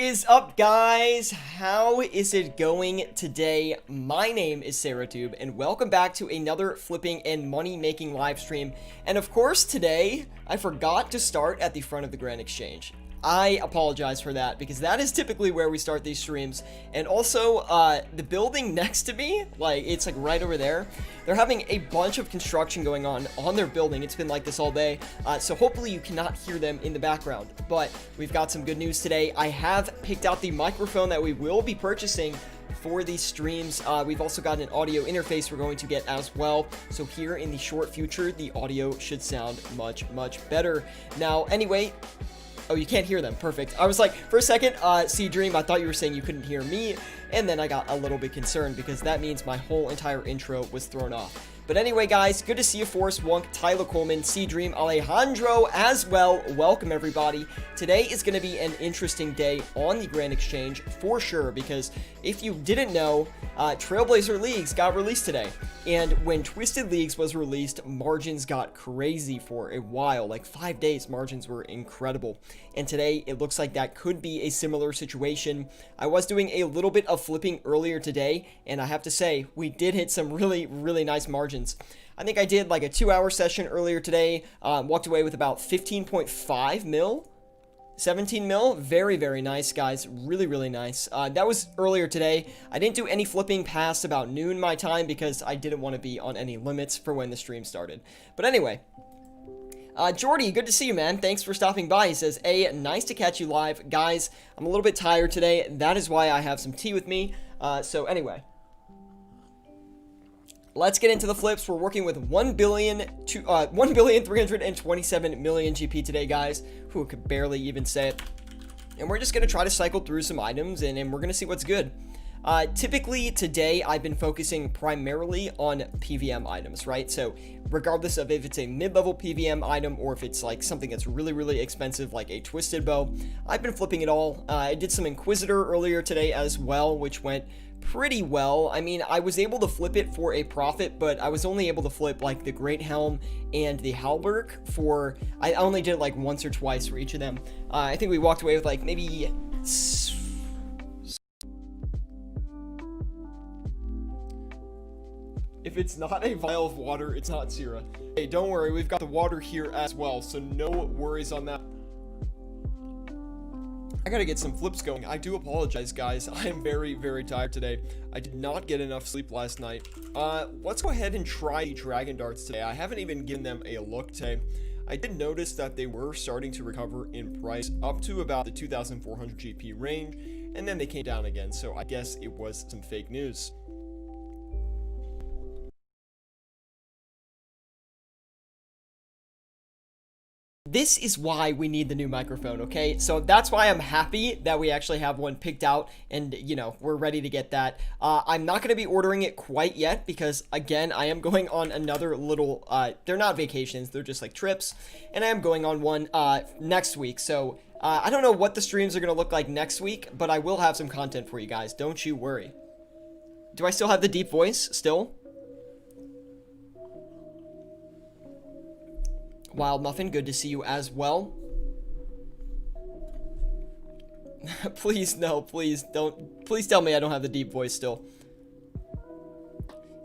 is up, guys? How is it going today? My name is SarahTube, and welcome back to another flipping and money-making live stream. And of course, today, I forgot to start at the front of the Grand Exchange. I apologize for that, because that is typically where we start these streams. And also, the building next to me, it's like right over there, they're having a bunch of construction going on their building. It's been like this all day, so hopefully you cannot hear them in the background. But we've got some good news today. I have picked out the microphone that we will be purchasing for these streams. We've also got an audio interface we're going to get as well. So here in the short future, the audio should sound much better. Now, anyway, oh, you can't hear them. Perfect. I was like, for a second, Dream, I thought you were saying you couldn't hear me, and then I got a little bit concerned because that means my whole entire intro was thrown off. But anyway, guys, good to see you, Forrest Wunk, Tyler Coleman, Dream, Alejandro as well. Welcome, everybody. Today is going to be an interesting day on the Grand Exchange for sure, because if you didn't know, Trailblazer Leagues got released today. And when Twisted Leagues was released, margins got crazy for a while. Like 5 days, margins were incredible. And today, it looks like that could be a similar situation. I was doing a little bit of flipping earlier today, and I have to say, we did hit some really nice margins. I think I did like a 2-hour session earlier today, walked away with about 15.5 mil. 17 mil, very nice, guys. Really nice. That was earlier today. I didn't do any flipping past about noon my time because I didn't want to be on any limits for when the stream started. But anyway, Jordy, good to see you, man. Thanks for stopping by. He says, hey, nice to catch you live. Guys, I'm a little bit tired today. That is why I have some tea with me. So anyway, let's get into the flips. We're working with 1,327 million GP today, guys. Who could barely even say it. And we're just going to try to cycle through some items, and we're going to see what's good. Typically, today, I've been focusing primarily on PVM items, right? So, regardless of if it's a mid-level PVM item or if it's like something that's really expensive, like a Twisted Bow, I've been flipping it all. I did some Inquisitor earlier today as well, which went pretty well. I mean, I was able to flip it for a profit, but I was only able to flip like the Great Helm and the Halberg for, I only did it like once or twice for each of them. I think we walked away with like maybe if it's not a vial of water, it's not Sierra. Hey, don't worry, we've got the water here as well, so no worries on that. I gotta get some flips going. I do apologize, guys. I am very tired today. I did not get enough sleep last night. Let's go ahead and try Dragon Darts today. I haven't even given them a look today. I did notice that they were starting to recover in price up to about the 2,400 GP range, and then they came down again, so I guess it was some fake news. This is why we need the new microphone, okay? So that's why I'm happy that we actually have one picked out and, you know, we're ready to get that. I'm not going to be ordering it quite yet because, again, I am going on another little, they're not vacations, they're just like trips, and I am going on one next week. So I don't know what the streams are going to look like next week, but I will have some content for you guys. Don't you worry. Do I still have the deep voice still? Wild Muffin, good to see you as well. Please, no, please don't. Please tell me I don't have the deep voice still.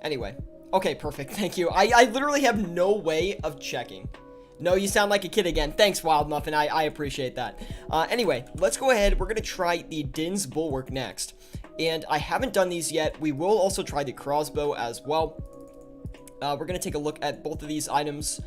Anyway. Okay, perfect. Thank you. I literally have no way of checking. No, you sound like a kid again. Thanks, Wild Muffin. I appreciate that. Anyway, let's go ahead. We're going to try the Din's Bulwark next. And I haven't done these yet. We will also try the Crossbow as well. We're going to take a look at both of these items.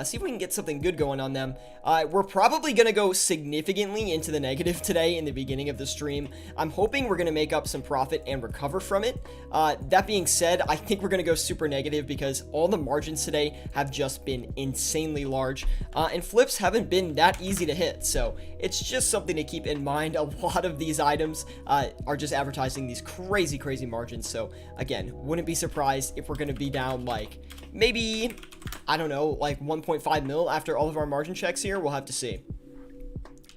See if we can get something good going on them. We're probably going to go significantly into the negative today in the beginning of the stream. I'm hoping we're going to make up some profit and recover from it. That being said, I think we're going to go super negative because all the margins today have just been insanely large. And flips haven't been that easy to hit. So it's just something to keep in mind. A lot of these items are just advertising these crazy margins. So again, wouldn't be surprised if we're going to be down like maybe, I don't know, like 1.5 mil after all of our margin checks here. We'll have to see.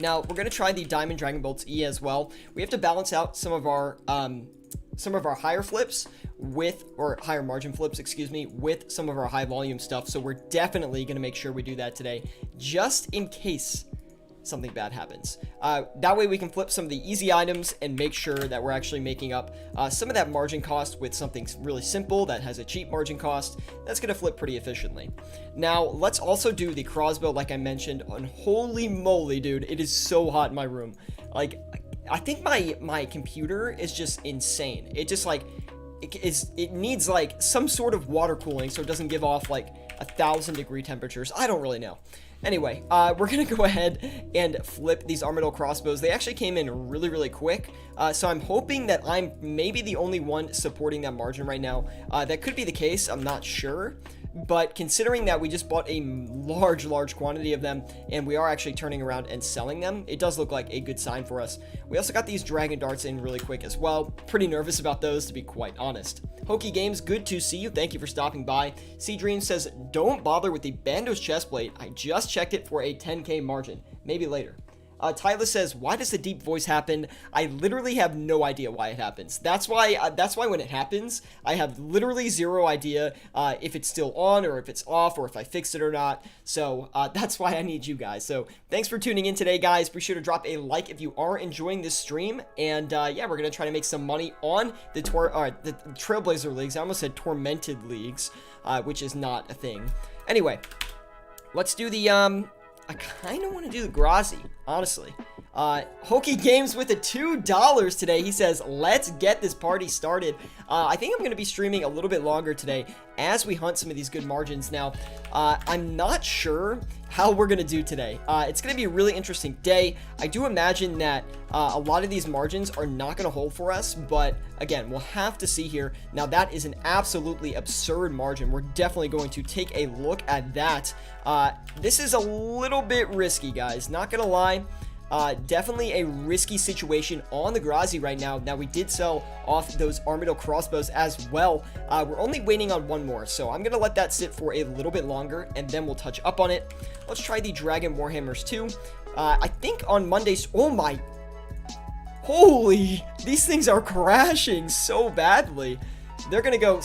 Now, we're going to try the Diamond Dragon Bolts E as well. We have to balance out some of our higher flips with, or higher margin flips, excuse me, with some of our high volume stuff. So we're definitely going to make sure we do that today, just in case something bad happens. That way we can flip some of the easy items and make sure that we're actually making up some of that margin cost with something really simple that has a cheap margin cost that's going to flip pretty efficiently. Now, let's also do the crossbow like I mentioned. And holy moly, dude, it is so hot in my room. Like, I think my computer is just insane. It just like it needs like some sort of water cooling so it doesn't give off like 1,000-degree temperatures. I don't really know. Anyway, we're gonna go ahead and flip these armadillo crossbows. They actually came in really, really quick. So I'm hoping that I'm maybe the only one supporting that margin right now. That could be the case. I'm not sure. But considering that we just bought a large quantity of them and we are actually turning around and selling them, it does look like a good sign for us. We also got these dragon darts in really quick as well. Pretty nervous about those, to be quite honest. Hokey Games, good to see you. Thank you for stopping by. Sea Dream says, don't bother with the Bandos chestplate. I just checked it for a 10K margin. Maybe later. Tyler says, why does the deep voice happen? I literally have no idea why it happens. That's why when it happens, I have literally zero idea if it's still on or if it's off or if I fixed it or not. So that's why I need you guys. So thanks for tuning in today, guys. Be sure to drop a like if you are enjoying this stream. And yeah, we're going to try to make some money on the Trailblazer Leagues. I almost said Tormented Leagues, which is not a thing. Anyway, let's do the... I kind of want to do the Grazi, honestly. Hokey Games with the $2 today. He says, let's get this party started. I think I'm going to be streaming a little bit longer today as we hunt some of these good margins. Now, I'm not sure how we're going to do today. It's going to be a really interesting day. I do imagine that a lot of these margins are not going to hold for us, but again, we'll have to see here. Now, that is an absolutely absurd margin. We're definitely going to take a look at that. This is a little bit risky, guys. Not going to lie. Definitely a risky situation on the Grazi right now. Now, we did sell off those armadillo crossbows as well. We're only waiting on one more, so I'm gonna let that sit for a little bit longer and then we'll touch up on it. Let's try the dragon warhammers too. I think on Mondays, oh my, holy, these things are crashing so badly. They're gonna go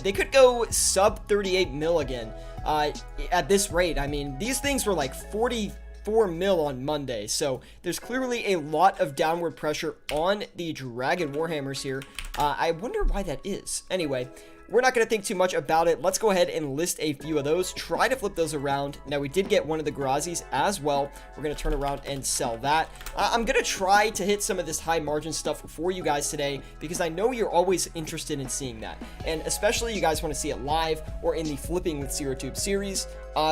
they could go sub 38 mil again at this rate. I mean, these things were like 44 mil on Monday, so there's clearly a lot of downward pressure on the dragon warhammers here. I wonder why that is. Anyway, we're not going to think too much about it. Let's go ahead and list a few of those, try to flip those around. Now, we did get one of the Grazis as well. We're going to turn around and sell that. I'm going to try to hit some of this high margin stuff for you guys today because I know you're always interested in seeing that, and especially you guys want to see it live or in the Flipping with ZeroTube series,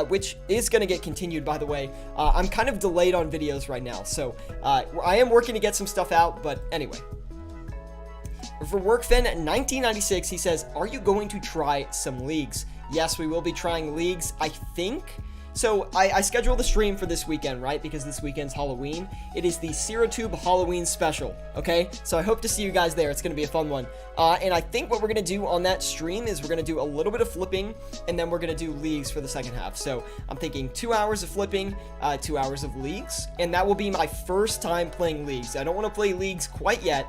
which is going to get continued, by the way. I'm kind of delayed on videos right now, so I am working to get some stuff out, but anyway. For Workfen 1996, he says, are you going to try some leagues? Yes, we will be trying leagues, I think. So I scheduled the stream for this weekend, right? Because this weekend's Halloween. It is the ZeroTube Halloween special, okay? So I hope to see you guys there. It's going to be a fun one. And I think what we're going to do on that stream is we're going to do a little bit of flipping, and then we're going to do leagues for the second half. So I'm thinking 2 hours of flipping, 2 hours of leagues, and that will be my first time playing leagues. I don't want to play leagues quite yet.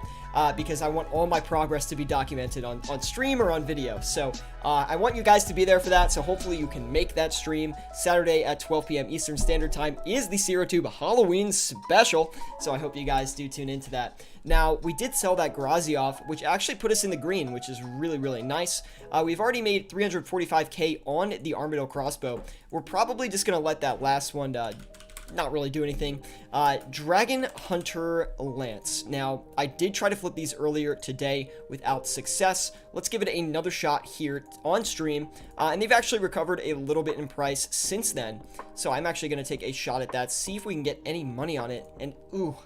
Because I want all my progress to be documented on stream or on video. So I want you guys to be there for that, so hopefully you can make that stream. Saturday at 12 p.m. Eastern Standard Time is the ZeroTube Halloween special, so I hope you guys do tune into that. Now, we did sell that Grazi off, which actually put us in the green, which is really, really nice. We've already made 345k on the armadillo crossbow. We're probably just going to let that last one not really do anything. Dragon Hunter Lance. Now, I did try to flip these earlier today without success. Let's give it another shot here on stream. And they've actually recovered a little bit in price since then. So I'm actually going to take a shot at that, see if we can get any money on it. And, ooh,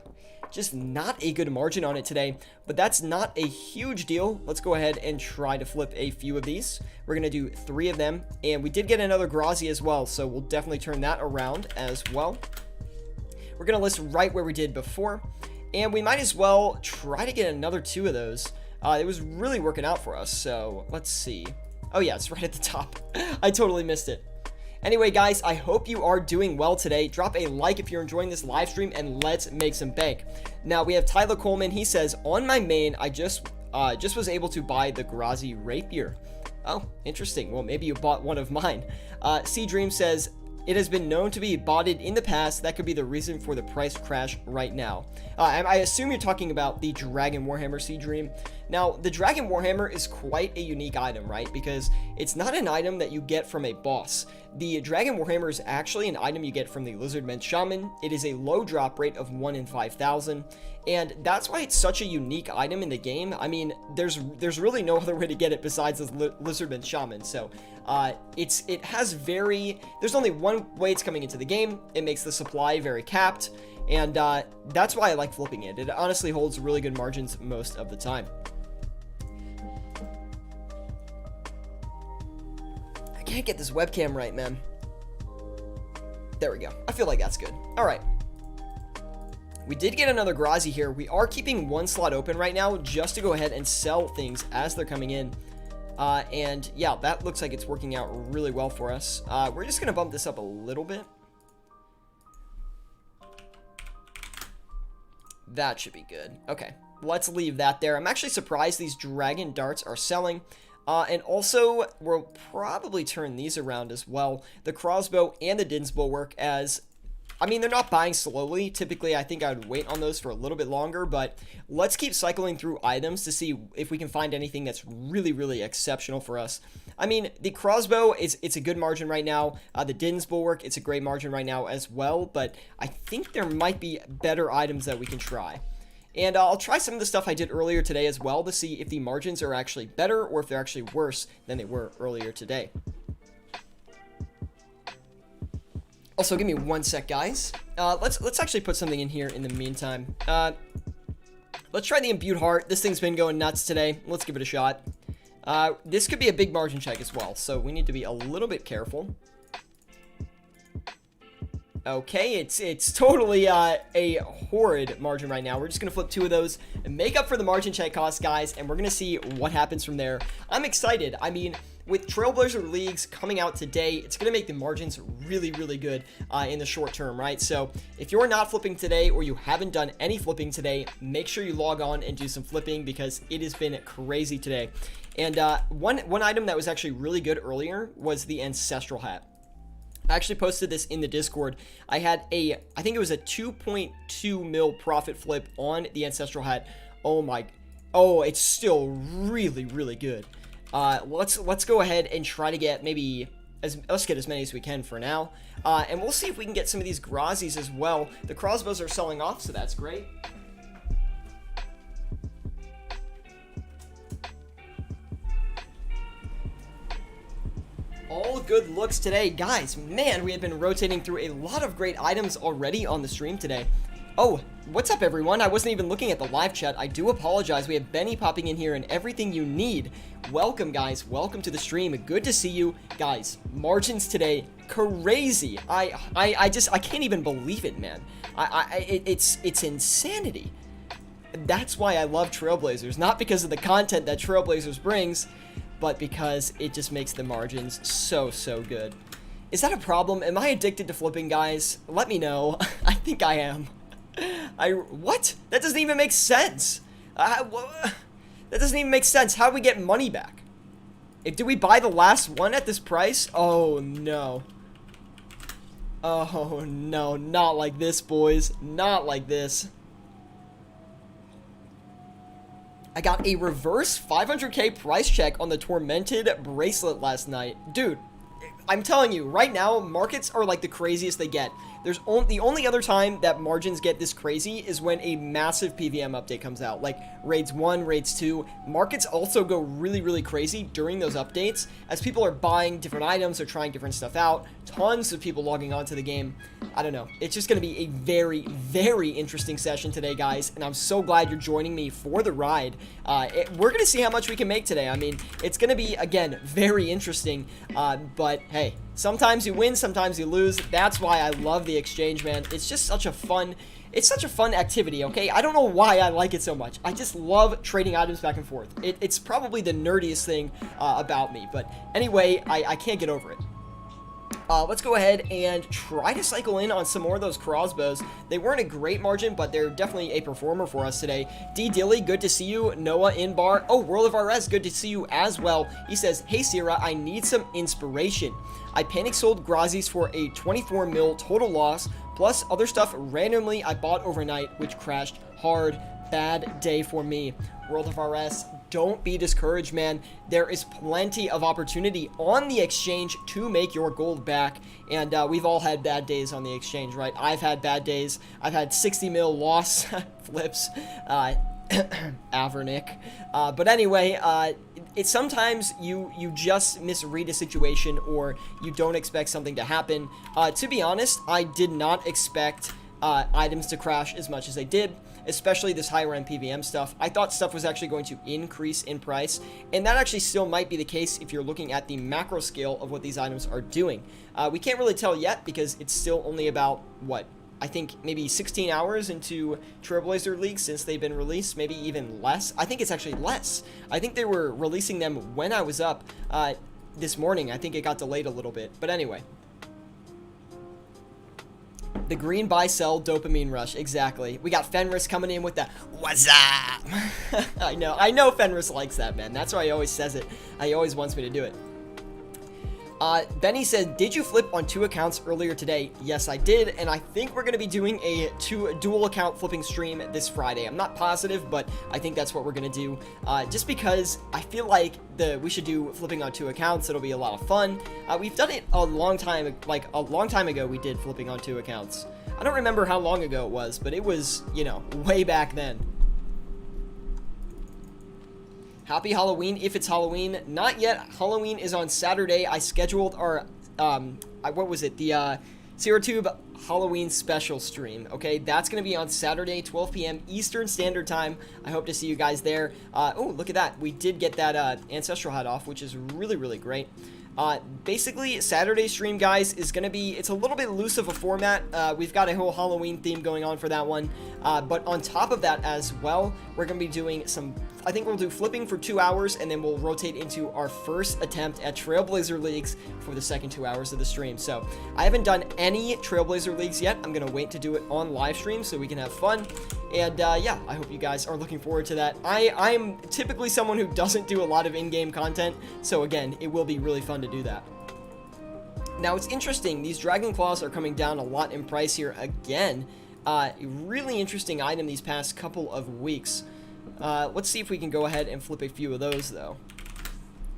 just not a good margin on it today, but that's not a huge deal. Let's go ahead and try to flip a few of these. We're going to do 3 of them, and we did get another Grazi as well, so we'll definitely turn that around as well. We're going to list right where we did before, and we might as well try to get another 2 of those. It was really working out for us, so let's see. Oh yeah, it's right at the top. I totally missed it. Anyway, guys, I hope you are doing well today. Drop a like if you're enjoying this live stream, and let's make some bank. Now, we have Tyler Coleman. He says, on my main, I just was able to buy the Grazi Rapier. Oh, interesting. Well, maybe you bought one of mine. Sea Dream says, It has been known to be botted in the past. That could be the reason for the price crash right now. I assume you're talking about the Dragon Warhammer Sea Dream. Now, the Dragon Warhammer is quite a unique item, right? Because it's not an item that you get from a boss. The Dragon Warhammer is actually an item you get from the Lizardman Shaman. It is a low drop rate of 1 in 5,000, and that's why it's such a unique item in the game. I mean, there's really no other way to get it besides this Lizardman Shaman. So there's only one way it's coming into the game. It makes the supply very capped, and that's why I like flipping it. It honestly holds really good margins most of the time. I can't get this webcam right, man. There we go. I feel like that's good. All right. We did get another Grazi here. We are keeping one slot open right now just to go ahead and sell things as they're coming in. And yeah, that looks like it's working out really well for us. We're just going to bump this up a little bit. That should be good. Okay, let's leave that there. I'm actually surprised these dragon darts are selling. And also, we'll probably turn these around as well. The crossbow and the Din's Bulwark, as I mean, they're not buying slowly. Typically, I think I would wait on those for a little bit longer, but let's keep cycling through items to see if we can find anything that's really, really exceptional for us. I mean, the crossbow, it's a good margin right now. The Din's Bulwark, it's a great margin right now as well, but I think there might be better items that we can try. And I'll try some of the stuff I did earlier today as well to see if the margins are actually better or if they're actually worse than they were earlier today. Also, give me one sec, guys. Let's actually put something in here in the meantime. Let's try the Imbued Heart. This thing's been going nuts today. Let's give it a shot. This could be a big margin check as well, so we need to be a little bit careful. Okay, it's totally a horrid margin right now. We're just going to flip 2 of those and make up for the margin check cost, guys, and we're going to see what happens from there. I'm excited. I mean, with Trailblazer Leagues coming out today, it's going to make the margins really, really good in the short term, right? So if you're not flipping today or you haven't done any flipping today, make sure you log on and do some flipping because it has been crazy today. And one item that was actually really good earlier was the Ancestral Hat. I actually posted this in the Discord. I had I think it was a 2.2 mil profit flip on the Ancestral Hat. Oh, it's still really, really good. Let's go ahead and try to get let's get as many as we can for now. And we'll see if we can get some of these Grazis as well. The crossbows are selling off, so that's great. All good looks today. Guys, man, we have been rotating through a lot of great items already on the stream today. Oh, what's up, everyone? I wasn't even looking at the live chat. I do apologize. We have Benny popping in here and everything you need. Welcome, guys. Welcome to the stream. Good to see you. Guys, margins today, crazy. I can't even believe it, man. It's insanity. That's why I love Trailblazers. Not because of the content that Trailblazers brings, but because it just makes the margins so good. Is that a problem? Am I addicted to flipping, guys? Let me know. I think I am. What? That doesn't even make sense. That doesn't even make sense. How do we get money back? Do we buy the last one at this price? Oh, no. Oh, no. Not like this, boys. Not like this. I got a reverse 500k price check on the Tormented Bracelet last night. Dude, I'm telling you, right now, markets are like the craziest they get. The only other time that margins get this crazy is when a massive PVM update comes out, like Raids 1, Raids 2. Markets also go really, really crazy during those updates as people are buying different items, they're trying different stuff out, tons of people logging onto the game. I don't know. It's just going to be a very, very interesting session today, guys, and I'm so glad you're joining me for the ride. We're going to see how much we can make today. I mean, it's going to be, again, very interesting, but hey, sometimes you win, sometimes you lose. That's why I love the exchange, man. It's just such a fun activity, okay? I don't know why I like it so much. I just love trading items back and forth. It's probably the nerdiest thing about me, but anyway, I can't get over it. Let's go ahead and try to cycle in on some more of those crossbows. They weren't a great margin, but they're definitely a performer for us today. D. Dilly, good to see you. Noah in bar. Oh, World of RS, good to see you as well. He says, hey, Sierra, I need some inspiration. I panic sold Grazis for a 24 mil total loss, plus other stuff randomly I bought overnight, which crashed hard. Bad day for me. World of RS, don't be discouraged, man. There is plenty of opportunity on the exchange to make your gold back, and we've all had bad days on the exchange, right? I've had bad days. I've had 60 mil loss flips, Avernick. But anyway, it's sometimes you just misread a situation, or you don't expect something to happen. To be honest, I did not expect items to crash as much as they did, especially this higher end PVM stuff. I thought stuff was actually going to increase in price, and that actually still might be the case if you're looking at the macro scale of what these items are doing. We can't really tell yet because it's still only about, what, I think maybe 16 hours into Trailblazer League since they've been released, maybe even less. I think it's actually less. I think they were releasing them when I was up this morning. I think it got delayed a little bit, but anyway. The green buy sell dopamine rush, exactly. We got Fenris coming in with the what's up? I know Fenris likes that, man. That's why he always says it. He always wants me to do it. Benny said, did you flip on 2 accounts earlier today? Yes, I did, and I think we're going to be doing a dual account flipping stream this Friday. I'm not positive, but I think that's what we're going to do, just because I feel like we should do flipping on 2 accounts. It'll be a lot of fun. We've done it a long time ago. We did flipping on 2 accounts. I don't remember how long ago it was, but it was, way back then. Happy Halloween if it's Halloween. Not yet. Halloween is on Saturday. I scheduled our, what was it? The SierraTube Halloween special stream. Okay, that's going to be on Saturday, 12 p.m. Eastern Standard Time. I hope to see you guys there. Oh, look at that. We did get that Ancestral hat off, which is really, really great. Basically, Saturday stream, guys, is going to be, it's a little bit loose of a format. We've got a whole Halloween theme going on for that one. But on top of that as well, we're going to be doing I think we'll do flipping for 2 hours, and then we'll rotate into our first attempt at Trailblazer Leagues for the second 2 hours of the stream. So I haven't done any Trailblazer Leagues yet. I'm going to wait to do it on live stream so we can have fun. And yeah, I hope you guys are looking forward to that. I'm typically someone who doesn't do a lot of in-game content, so again, it will be really fun to do that. Now, it's interesting. These Dragon Claws are coming down a lot in price here again. Really interesting item these past couple of weeks. Let's see if we can go ahead and flip a few of those, though.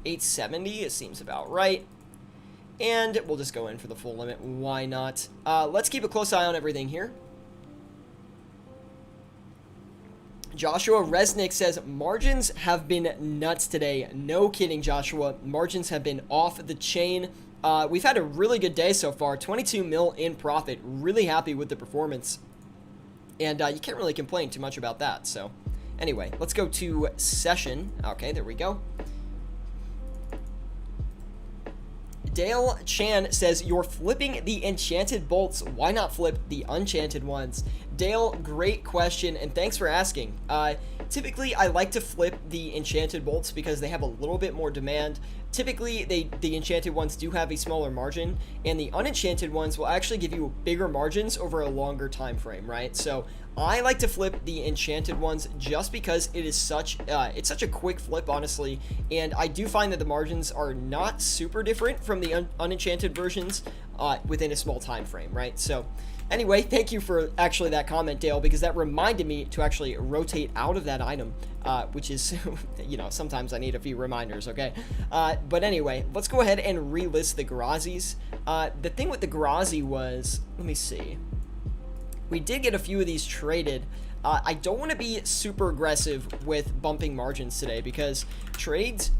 870, it seems about right. And we'll just go in for the full limit. Why not? Let's keep a close eye on everything here. Joshua Resnick says, margins have been nuts today. No kidding, Joshua. Margins have been off the chain. We've had a really good day so far. 22 mil in profit. Really happy with the performance. And you can't really complain too much about that, so... Anyway, let's go to session. Okay, there we go. Dale Chan says, you're flipping the enchanted bolts. Why not flip the enchanted ones? Dale, great question, and thanks for asking. Typically, I like to flip the enchanted bolts because they have a little bit more demand. Typically, the enchanted ones do have a smaller margin, and the unenchanted ones will actually give you bigger margins over a longer time frame, right? So I like to flip the enchanted ones just because it is it's such a quick flip, honestly, and I do find that the margins are not super different from the unenchanted versions within a small time frame, right? So anyway, thank you for actually that comment, Dale, because that reminded me to actually rotate out of that item, which is, sometimes I need a few reminders, okay? But anyway, let's go ahead and relist the Grazis. The thing with the Grazi was, let me see. We did get a few of these traded. I don't want to be super aggressive with bumping margins today because trades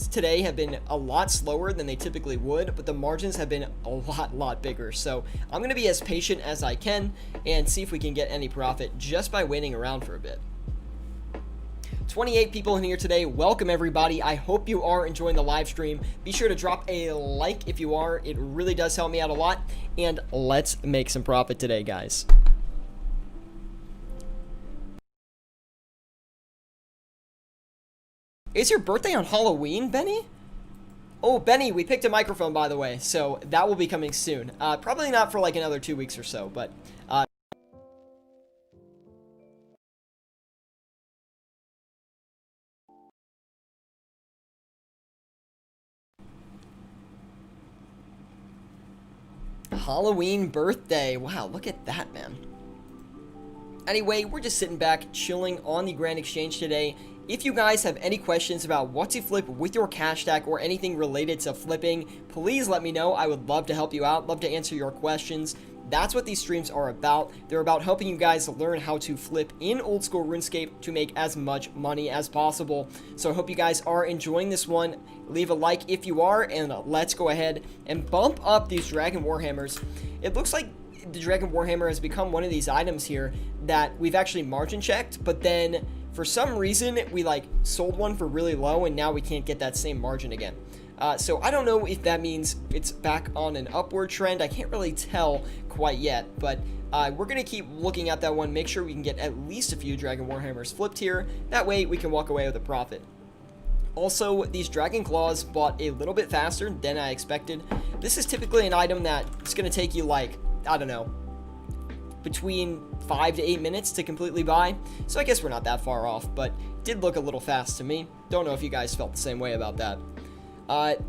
today have been a lot slower than they typically would, but the margins have been a lot bigger. So I'm going to be as patient as I can and see if we can get any profit just by waiting around for a bit. 28 people in here today. Welcome, everybody. I hope you are enjoying the live stream. Be sure to drop a like if you are. It really does help me out a lot. And let's make some profit today, guys. Is your birthday on Halloween, Benny? Oh, Benny, we picked a microphone, by the way, so that will be coming soon. Probably not for like another 2 weeks or so, but Halloween birthday. Wow, look at that, man. Anyway, we're just sitting back, chilling on the Grand Exchange today. If you guys have any questions about what to flip with your cash stack or anything related to flipping, please let me know. I would love to help you out, love to answer your questions. That's what these streams are about. They're about helping you guys learn how to flip in old school RuneScape to make as much money as possible. So I hope you guys are enjoying this one. Leave a like if you are, and let's go ahead and bump up these Dragon Warhammers. It looks like the Dragon Warhammer has become one of these items here that we've actually margin checked, but then for some reason we like sold one for really low and now we can't get that same margin again. So I don't know if that means it's back on an upward trend. I can't really tell quite yet, but we're going to keep looking at that one, make sure we can get at least a few Dragon Warhammers flipped here. That way we can walk away with a profit. Also, these Dragon Claws bought a little bit faster than I expected. This is typically an item that it's going to take you like, I don't know, between 5 to 8 minutes to completely buy. So I guess we're not that far off, but it did look a little fast to me. Don't know if you guys felt the same way about that.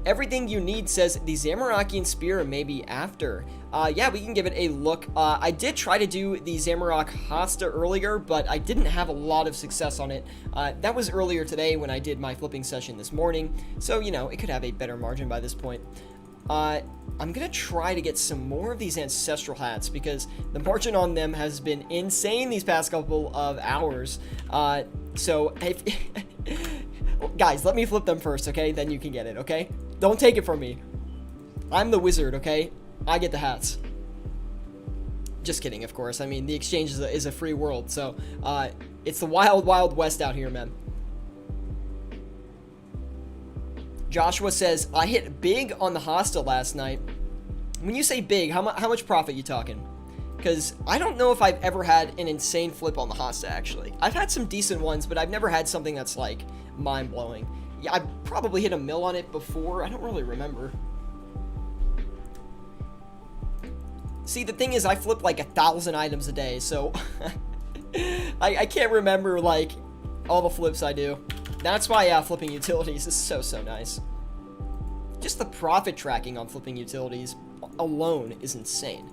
Everything you need says the Zamorakian Spear may be after. Yeah, we can give it a look. I did try to do the Zamorak Hasta earlier, but I didn't have a lot of success on it. That was earlier today when I did my flipping session this morning, so, you know, it could have a better margin by this point. I'm gonna try to get some more of these ancestral hats because the margin on them has been insane these past couple of hours. So if guys, let me flip them first, okay? Then you can get it, okay? Don't take it from me. I'm the wizard, okay? I get the hats. Just kidding, of course. I mean, the exchange is a free world, so it's the wild, wild west out here, man. Joshua says, I hit big on the hostel last night. When you say big, how much profit you talking? Because I don't know if I've ever had an insane flip on the hostel, actually. I've had some decent ones, but I've never had something that's, like, mind-blowing. Yeah, I've probably hit a mil on it before. I don't really remember. See, the thing is, I flip, like, 1,000 items a day, so I can't remember, like, all the flips I do. That's why flipping utilities is so nice. Just the profit tracking on flipping utilities alone is insane.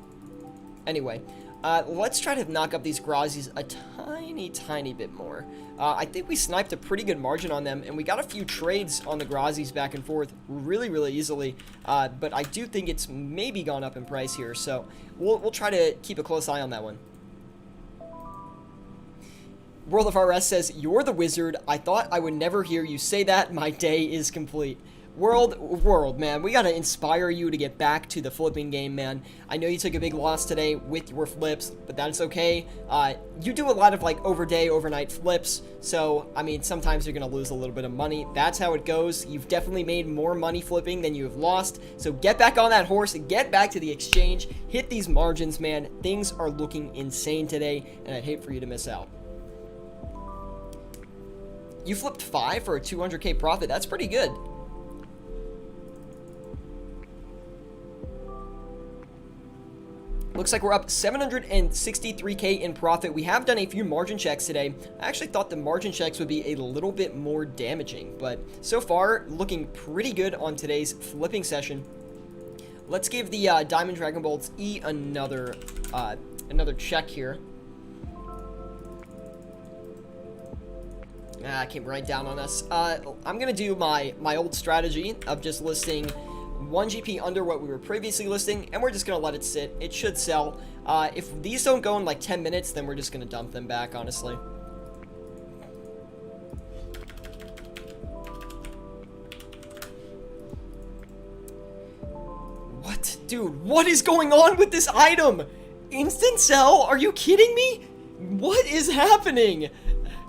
Anyway, let's try to knock up these Grazis a tiny bit more. I think we sniped a pretty good margin on them, and we got a few trades on the Grazis back and forth really easily. But I do think it's maybe gone up in price here, so we'll try to keep a close eye on that one. World of RS says, you're the wizard. I thought I would never hear you say that. My day is complete. World, man, we gotta inspire you to get back to the flipping game, man. I know you took a big loss today with your flips, but that's okay. You do a lot of, like, overnight flips, so, I mean, sometimes you're gonna lose a little bit of money. That's how it goes. You've definitely made more money flipping than you have lost, so get back on that horse, get back to the exchange, hit these margins, man. Things are looking insane today, and I'd hate for you to miss out. You flipped 5 for a 200k profit. That's pretty good. Looks like we're up 763k in profit. We have done a few margin checks today. I actually thought the margin checks would be a little bit more damaging, but so far looking pretty good on today's flipping session. Let's give the Diamond Dragon Bolts E another check here. Came right down on us. I'm gonna do my old strategy of just listing 1 GP under what we were previously listing, and we're just gonna let it sit. It should sell. If these don't go in like 10 minutes, then we're just gonna dump them back, honestly. What? Dude, what is going on with this item? Instant sell? Are you kidding me? What is happening?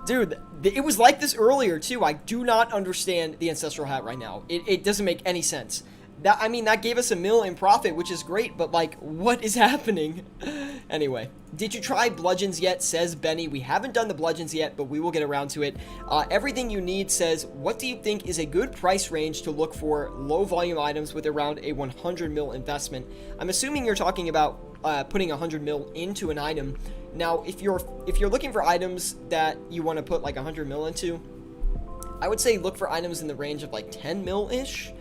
Dude, it was like this earlier, too. I do not understand the Ancestral Hat right now. It doesn't make any sense. That, I mean, that gave us a mil in profit, which is great, but like, what is happening? Anyway, did you try bludgeons yet? Says Benny. We haven't done the bludgeons yet, but we will get around to it. Everything you need says, what do you think is a good price range to look for low volume items with around a 100 mil investment? I'm assuming you're talking about putting 100 mil into an item. Now, if you're looking for items that you want to put like 100 mil into, I would say look for items in the range of like 10 mil-ish.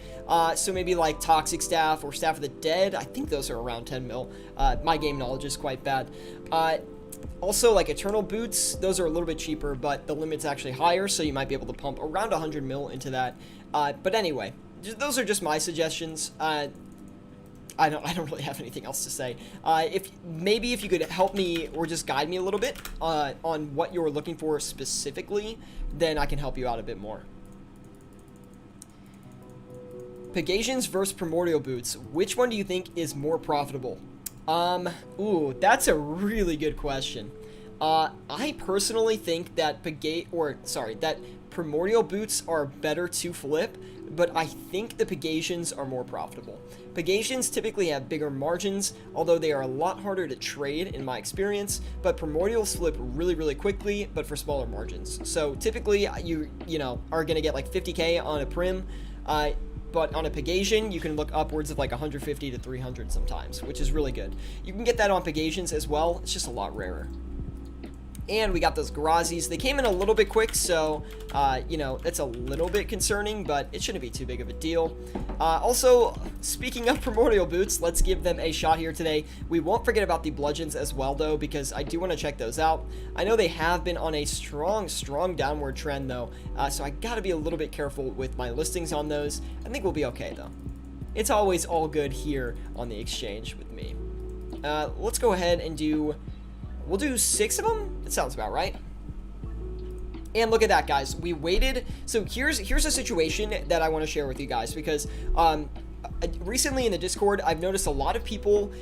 So maybe like Toxic Staff or Staff of the Dead. I think those are around 10 mil. My game knowledge is quite bad. Also, like Eternal Boots, those are a little bit cheaper, but the limit's actually higher, so you might be able to pump around 100 mil into that. But anyway, those are just my suggestions. I don't really have anything else to say. If you could help me or just guide me a little bit on what you're looking for specifically, then I can help you out a bit more. Pegasians versus Primordial Boots. Which one do you think is more profitable? Ooh, that's a really good question. I personally think that that Primordial Boots are better to flip, but I think the Pegasians are more profitable. Pegasians typically have bigger margins, although they are a lot harder to trade in my experience, but Primordials flip really, really quickly, but for smaller margins. So typically you are going to get like 50k on a Prim, but on a Pegasian, you can look upwards of like 150 to 300 sometimes, which is really good. You can get that on Pegasians as well. It's just a lot rarer. And we got those Grazis. They came in a little bit quick, so, it's a little bit concerning, but it shouldn't be too big of a deal. Also, speaking of Primordial Boots, let's give them a shot here today. We won't forget about the Bludgeons as well, though, because I do want to check those out. I know they have been on a strong downward trend, though, so I gotta be a little bit careful with my listings on those. I think we'll be okay, though. It's always all good here on the exchange with me. Let's go ahead and we'll do 6 of them. That sounds about right. And look at that, guys. We waited. So here's a situation that I want to share with you guys, because recently in the Discord, I've noticed a lot of people,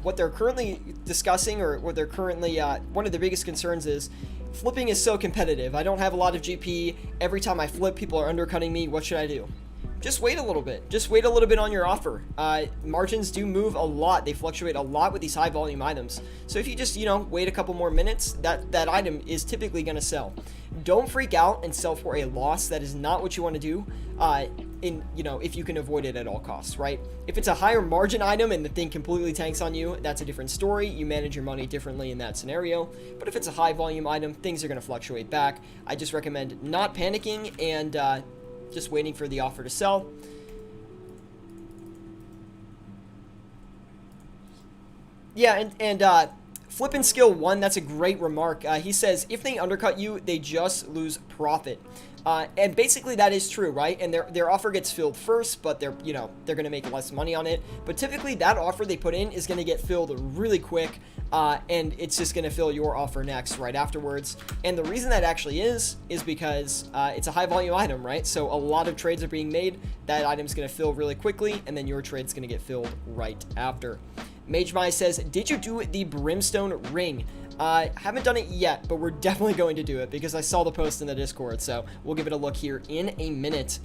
what they're currently discussing, or what they're currently, one of their biggest concerns is, flipping is so competitive. I don't have a lot of GP. Every time I flip, people are undercutting me. What should I do? Just wait a little bit. Just wait a little bit on your offer. Margins do move a lot. They fluctuate a lot with these high volume items. So if you just, wait a couple more minutes, that item is typically going to sell. Don't freak out and sell for a loss. That is not what you want to do. If you can avoid it at all costs, right? If it's a higher margin item and the thing completely tanks on you, that's a different story. You manage your money differently in that scenario. But if it's a high volume item, things are going to fluctuate back. I just recommend not panicking and, just waiting for the offer to sell. Yeah, and flipping skill 1, that's a great remark. He says, if they undercut you, they just lose profit. And basically that is true, right? And their offer gets filled first, but they're going to make less money on it. But typically that offer they put in is going to get filled really quick, and it's just going to fill your offer next right afterwards. And the reason that actually is because it's a high volume item, right? So a lot of trades are being made. That item's going to fill really quickly, and then your trade's going to get filled right after. MageMai says, did you do the Brimstone ring? Haven't done it yet, but we're definitely going to do it because I saw the post in the Discord, so we'll give it a look here in a minute.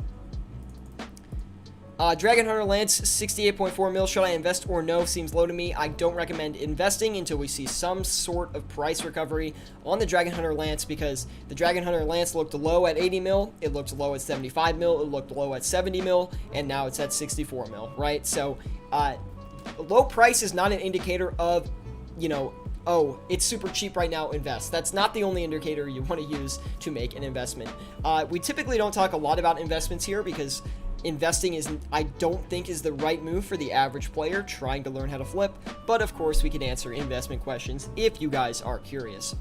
Dragon Hunter Lance, 68.4 mil. Should I invest or no? Seems low to me. I don't recommend investing until we see some sort of price recovery on the Dragon Hunter Lance, because the Dragon Hunter Lance looked low at 80 mil, it looked low at 75 mil, it looked low at 70 mil, and now it's at 64 mil, right? So, low price is not an indicator of, oh, it's super cheap right now, invest. That's not the only indicator you want to use to make an investment. We typically don't talk a lot about investments here because investing I don't think is the right move for the average player trying to learn how to flip, but of course we can answer investment questions if you guys are curious.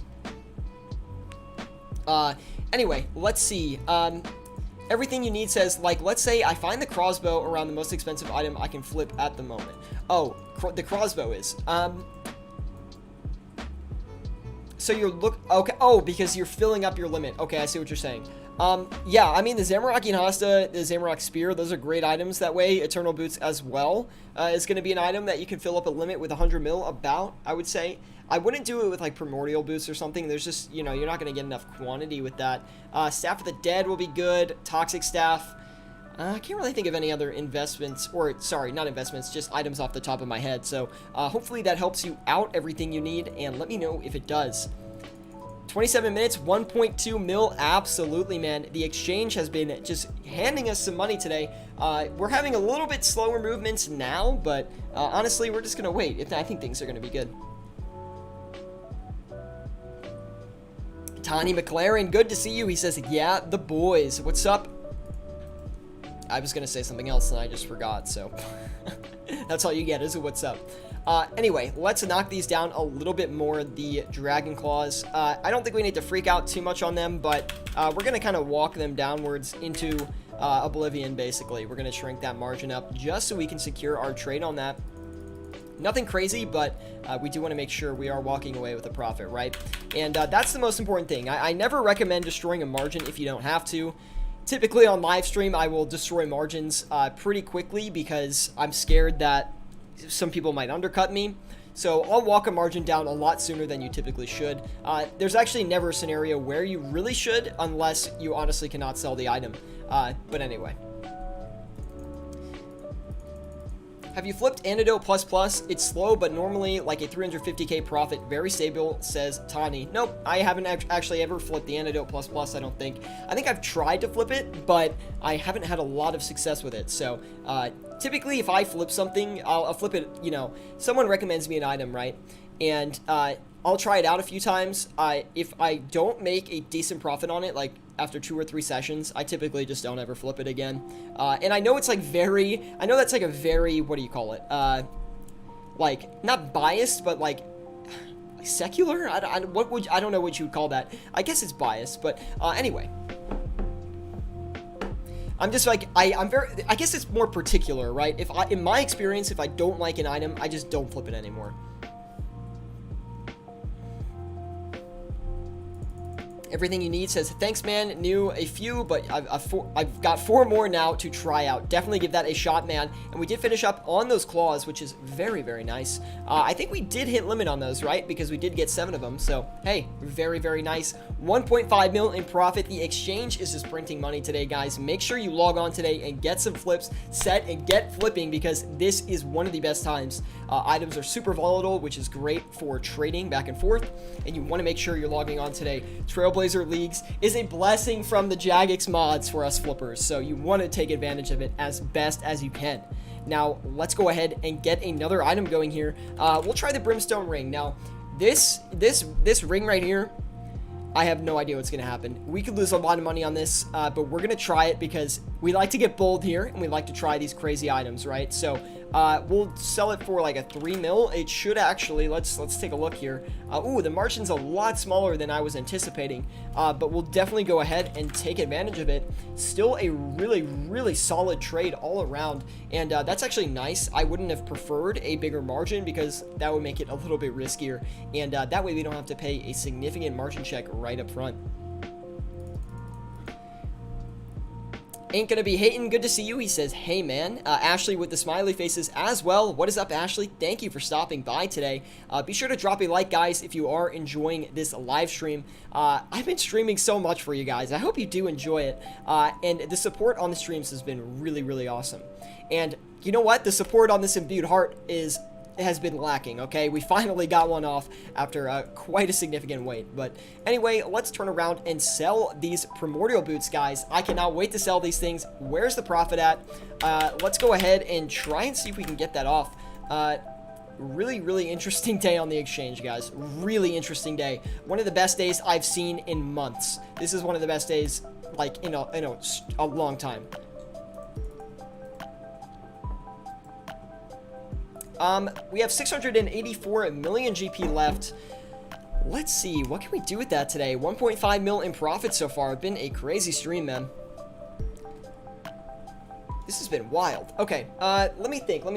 Anyway, let's see. Everything you need says, like, let's say I find the crossbow around the most expensive item I can flip at the moment. Oh, the crossbow is. So okay, oh, because you're filling up your limit. Okay, I see what you're saying. Yeah, I mean, the Zamorak Hasta, the Zamorak Spear, those are great items that way. Eternal Boots as well is going to be an item that you can fill up a limit with 100 mil about, I would say. I wouldn't do it with, like, Primordial Boots or something. There's just, you're not going to get enough quantity with that. Staff of the Dead will be good. Toxic Staff. I can't really think of any other investments, or sorry, not investments, just items off the top of my head. So hopefully that helps you out, everything you need, and let me know if it does. 27 minutes, 1.2 mil, absolutely, man. The exchange has been just handing us some money today. We're having a little bit slower movements now, but honestly, we're just going to wait. I think things are going to be good. Tony McLaren, good to see you. He says, yeah, the boys. What's up? I was going to say something else and I just forgot, so that's all you get is a what's up. Anyway, let's knock these down a little bit more, the Dragon Claws. I don't think we need to freak out too much on them, but we're going to kind of walk them downwards into oblivion, basically. We're going to shrink that margin up just so we can secure our trade on that. Nothing crazy, but we do want to make sure we are walking away with a profit, right? And that's the most important thing. I never recommend destroying a margin if you don't have to. Typically on live stream, I will destroy margins pretty quickly because I'm scared that some people might undercut me. So I'll walk a margin down a lot sooner than you typically should. There's actually never a scenario where you really should unless you honestly cannot sell the item. But anyway. Have you flipped Antidote ++? It's slow, but normally like a 350k profit, very stable, says Tani. Nope, I haven't actually ever flipped the Antidote ++, I don't think. I think I've tried to flip it, but I haven't had a lot of success with it. So typically if I flip something, I'll flip it, you know, someone recommends me an item, right? And I'll try it out a few times. If I don't make a decent profit on it, like after 2 or 3 sessions, I typically just don't ever flip it again. And I know it's like I know that's like a very, what do you call it? Like, not biased, but like secular? I don't know what you would call that. I guess it's biased, but anyway. I'm just like, I guess it's more particular, right? In my experience, if I don't like an item, I just don't flip it anymore. Everything you need says, thanks, man. Knew a few, but I've got 4 more now to try out. Definitely give that a shot, man. And we did finish up on those claws, which is very, very nice. I think we did hit limit on those, right? Because we did get 7 of them. So, hey, very, very nice. 1.5 mil in profit. The exchange is just printing money today, guys. Make sure you log on today and get some flips set and get flipping because this is one of the best times. Items are super volatile, which is great for trading back and forth. And you want to make sure you're logging on today. Trailblazer Leagues is a blessing from the Jagex mods for us flippers, so you want to take advantage of it as best as you can. Now, let's go ahead and get another item going here. We'll try the Brimstone Ring. Now, this ring right here, I have no idea what's going to happen. We could lose a lot of money on this, but we're going to try it because we like to get bold here, and we like to try these crazy items, right? So, we'll sell it for like a 3 mil. It should actually, let's take a look here. Ooh, the margin's a lot smaller than I was anticipating, but we'll definitely go ahead and take advantage of it. Still a really, really solid trade all around, and that's actually nice. I wouldn't have preferred a bigger margin because that would make it a little bit riskier, and that way we don't have to pay a significant margin check right up front. Ain't gonna be hating. Good to see you. He says, hey man. Ashley with the smiley faces as well. What is up, Ashley? Thank you for stopping by today. Be sure to drop a like, guys, if you are enjoying this live stream. I've been streaming so much for you guys. I hope you do enjoy it. And the support on the streams has been really, really awesome. And you know what? The support on this Imbued Heart has been lacking, okay? We finally got one off after quite a significant wait. But anyway, let's turn around and sell these Primordial Boots, guys. I cannot wait to sell these things. Where's the profit at? Let's go ahead and try and see if we can get that off. Really, really interesting day on the exchange, guys. Really interesting day. One of the best days I've seen in months. This is one of the best days, like, in a long time. We have 684 million GP left. Let's see, what can we do with that today? 1.5 mil in profit so far. It's been a crazy stream, man. This has been wild. Okay, let me think. I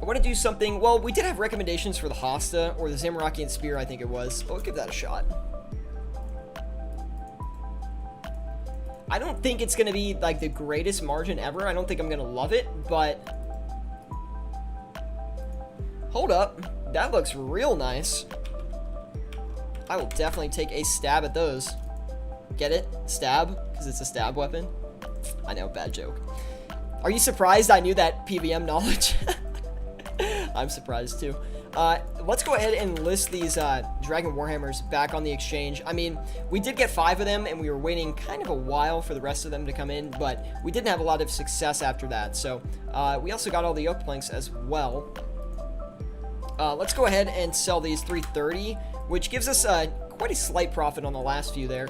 want to do something. Well, we did have recommendations for the Hosta or the Zamorakian Spear, I think it was. But we'll give that a shot. I don't think it's going to be, like, the greatest margin ever. I don't think I'm going to love it, but... Hold up. That looks real nice. I will definitely take a stab at those. Get it? Stab? Because it's a stab weapon? I know, bad joke. Are you surprised I knew that PVM knowledge? I'm surprised too. Let's go ahead and list these Dragon Warhammers back on the exchange. I mean, we did get 5 of them, and we were waiting kind of a while for the rest of them to come in, but we didn't have a lot of success after that. So we also got all the oak planks as well. Let's go ahead and sell these 330, which gives us quite a slight profit on the last few there,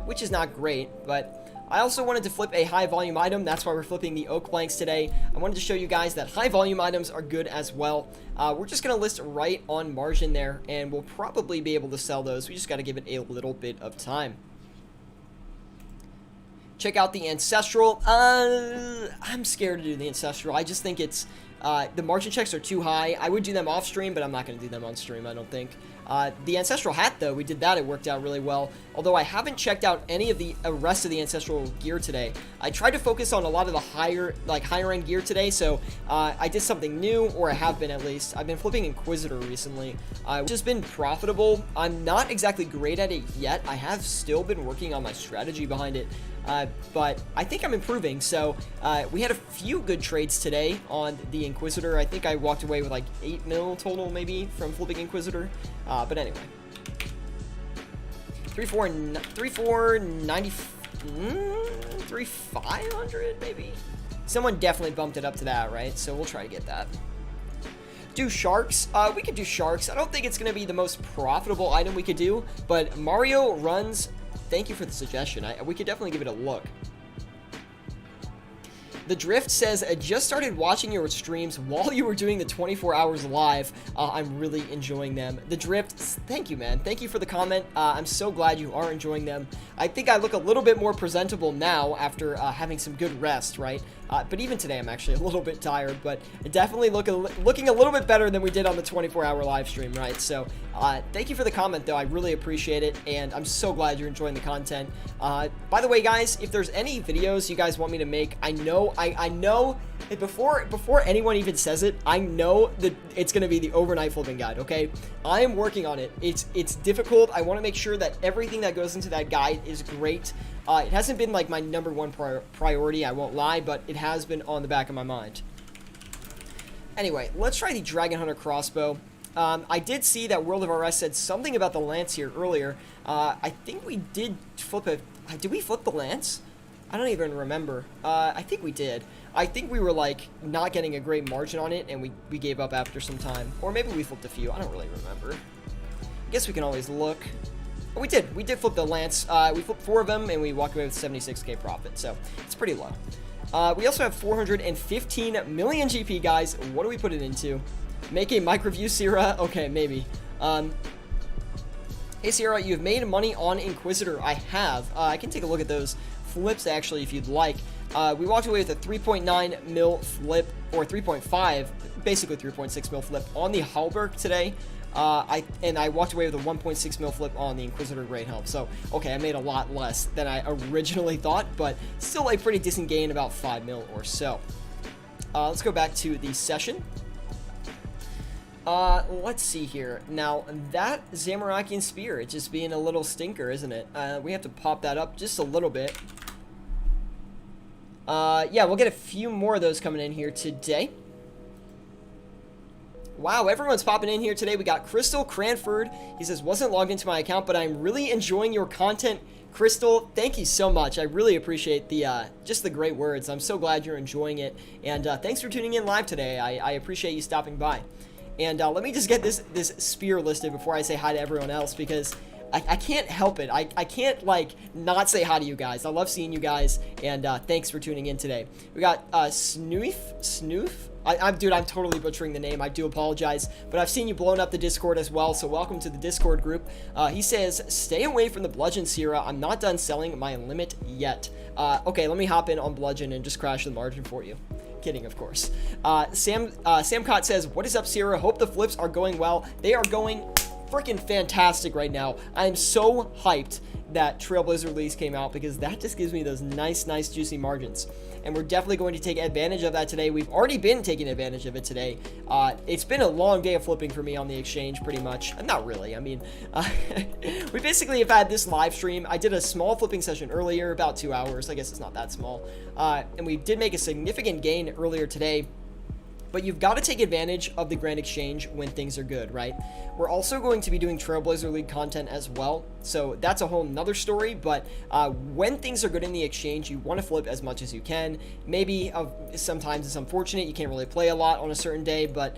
which is not great, but I also wanted to flip a high volume item. That's why we're flipping the oak planks today. I wanted to show you guys that high volume items are good as well. We're just going to list right on margin there, and we'll probably be able to sell those. We just got to give it a little bit of time. Check out the Ancestral. I'm scared to do the Ancestral. I just think it's the margin checks are too high. I would do them off stream, but I'm not going to do them on stream, I don't think. The Ancestral hat, though, we did that. It worked out really well. Although I haven't checked out any of the rest of the Ancestral gear today. I tried to focus on a lot of the higher end gear today, so I did something new, or I have been at least. I've been flipping Inquisitor recently, which has been profitable. I'm not exactly great at it yet. I have still been working on my strategy behind it. But I think I'm improving. So we had a few good trades today on the Inquisitor. I think I walked away with like 8 mil total maybe from flipping Inquisitor. But anyway, 3,500 maybe. Someone definitely bumped it up to that, right? So we'll try to get that. Do sharks. We could do sharks. I don't think it's going to be the most profitable item we could do, but Mario runs. Thank you for the suggestion. We could definitely give it a look. The Drift says, I just started watching your streams while you were doing the 24 hours live. I'm really enjoying them. The Drift, thank you, man. Thank you for the comment. I'm so glad you are enjoying them. I think I look a little bit more presentable now after having some good rest, right? But even today, I'm actually a little bit tired, but definitely looking a little bit better than we did on the 24-hour live stream, right? So thank you for the comment, though. I really appreciate it, and I'm so glad you're enjoying the content. By the way, guys, if there's any videos you guys want me to make, I know that before anyone even says it, I know that it's going to be the overnight flipping guide, okay? I am working on it. It's difficult. I want to make sure that everything that goes into that guide is great. It hasn't been like my #1 priority, I won't lie, but it has been on the back of my mind. Anyway, let's try the Dragon Hunter crossbow. I did see that World of RS said something about the lance here earlier. I think we did flip it. Did we flip the lance? I don't even remember. I think we did. I think we were like not getting a great margin on it, and we gave up after some time. Or maybe we flipped a few. I don't really remember. I guess we can always look. Oh, we did. We did flip the lance. We flipped 4 of them, and we walked away with 76k profit. So it's pretty low. We also have 415 million GP, guys. What do we put it into? Make a mic review, Sierra? Okay, maybe. Hey, Sierra, you've made money on Inquisitor. I have. I can take a look at those flips, actually, if you'd like. We walked away with a 3.9 mil flip, or 3.5, basically 3.6 mil flip on the Halberg today. I walked away with a 1.6 mil flip on the Inquisitor Great Helm. So, okay, I made a lot less than I originally thought, but still a pretty decent gain, about 5 mil or so. Let's go back to the session. Let's see here. Now, that Zamorakian Spear, it's just being a little stinker, isn't it? We have to pop that up just a little bit. Yeah, we'll get a few more of those coming in here today. Wow, everyone's popping in here today. We got Crystal Cranford. He says, wasn't logged into my account, but I'm really enjoying your content. Crystal, thank you so much. I really appreciate the just the great words. I'm so glad you're enjoying it. And thanks for tuning in live today. I appreciate you stopping by. And let me just get this spear listed before I say hi to everyone else, because I can't help it. I can't, like, not say hi to you guys. I love seeing you guys, and thanks for tuning in today. We got Snoof? Dude, I'm totally butchering the name. I do apologize, but I've seen you blowing up the Discord as well, so welcome to the Discord group. He says, stay away from the Bludgeon, Sierra. I'm not done selling my limit yet. Okay, let me hop in on Bludgeon and just crash the margin for you. Kidding, of course. Sam Cott says, what is up, Sierra? Hope the flips are going well. They are going freaking fantastic right now. I am so hyped. that Trailblazer release came out, because that just gives me those nice juicy margins. And we're definitely going to take advantage of that today. We've already been taking advantage of it today. It's been a long day of flipping for me on the exchange, pretty much. Not really. I mean, we basically have had this live stream. I did a small flipping session earlier, about 2 hours. I guess it's not that small. And we did make a significant gain earlier today. But you've got to take advantage of the Grand Exchange when things are good, right? We're also going to be doing Trailblazer League content as well, so that's a whole nother story. But when things are good in the exchange, you want to flip as much as you can. Maybe sometimes it's unfortunate you can't really play a lot on a certain day, but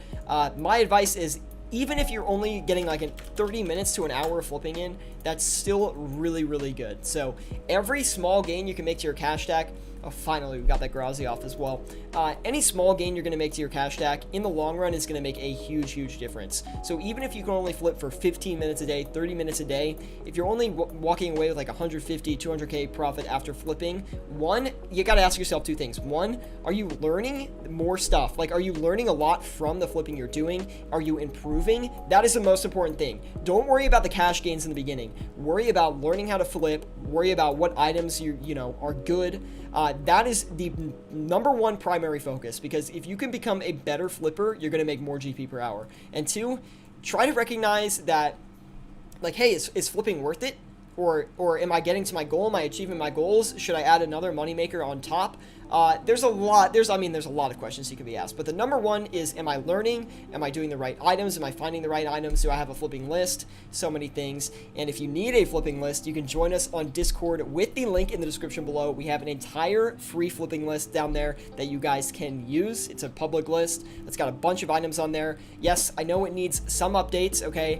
my advice is, even if you're only getting like 30 minutes to an hour of flipping in, that's still really good. So every small gain you can make to your cash stack, oh, finally, we got that Grazi off as well. Any small gain you're going to make to your cash stack, in the long run, is going to make a huge difference. So even if you can only flip for 15 minutes a day, 30 minutes a day, if you're only walking away with like 150, 200K profit after flipping, one, you got to ask yourself two things. One, are you learning more stuff? Like, are you learning a lot from the flipping you're doing? Are you improving? That is the most important thing. Don't worry about the cash gains in the beginning. Worry about learning how to flip. Worry about what items you know are good. That is the number one primary focus, because if you can become a better flipper, you're going to make more GP per hour. And two, try to recognize that, like, hey, is flipping worth it? Or am I getting to my goal? Am I achieving my goals? Should I add another moneymaker on top? There's a lot of questions you can be asked, but the number one is, am I learning? Am I doing the right items? Am I finding the right items? Do I have a flipping list? So many things. And if you need a flipping list, you can join us on Discord with the link in the description below. We have an entire free flipping list down there that you guys can use. It's a public list. It's got a bunch of items on there. Yes, I know it needs some updates, okay?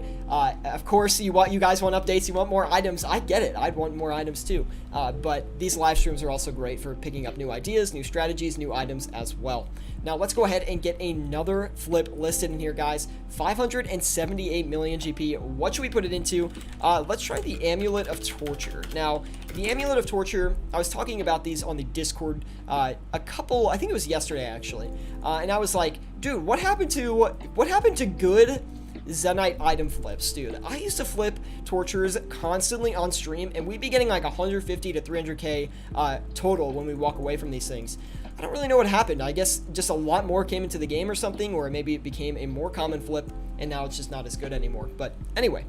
Of course, you guys want updates, you want more items. I get it. I'd want more items too. But these live streams are also great for picking up new ideas, new strategies, new items as well. Now let's go ahead and get another flip listed in here, guys. 578 million GP. What should we put it into? Let's try the Amulet of Torture. Now, the Amulet of Torture, I was talking about these on the Discord I think it was yesterday actually, and I was like, dude, what happened to good Zenite item flips, dude? I used to flip tortures constantly on stream, and we'd be getting like 150 to 300K total when we walk away from these things. I don't really know what happened. I guess just a lot more came into the game or something, or maybe it became a more common flip, and now it's just not as good anymore. But anyway,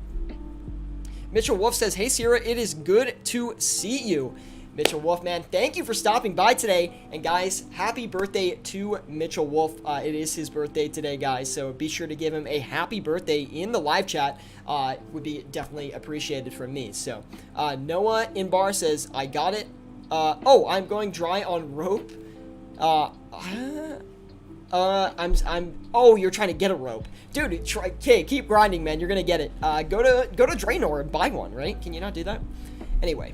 Mitchell Wolf says, hey Sierra, it is good to see you. Mitchell Wolf, man, thank you for stopping by today. And guys, happy birthday to Mitchell Wolf. It is his birthday today, guys, so be sure to give him a happy birthday in the live chat. Would be definitely appreciated from me. So Noah Inbar says, I got it. Oh, I'm going dry on rope. Oh, you're trying to get a rope, dude. Okay, keep grinding, man. You're gonna get it. Go to Draenor and buy one, right? Can you not do that? Anyway,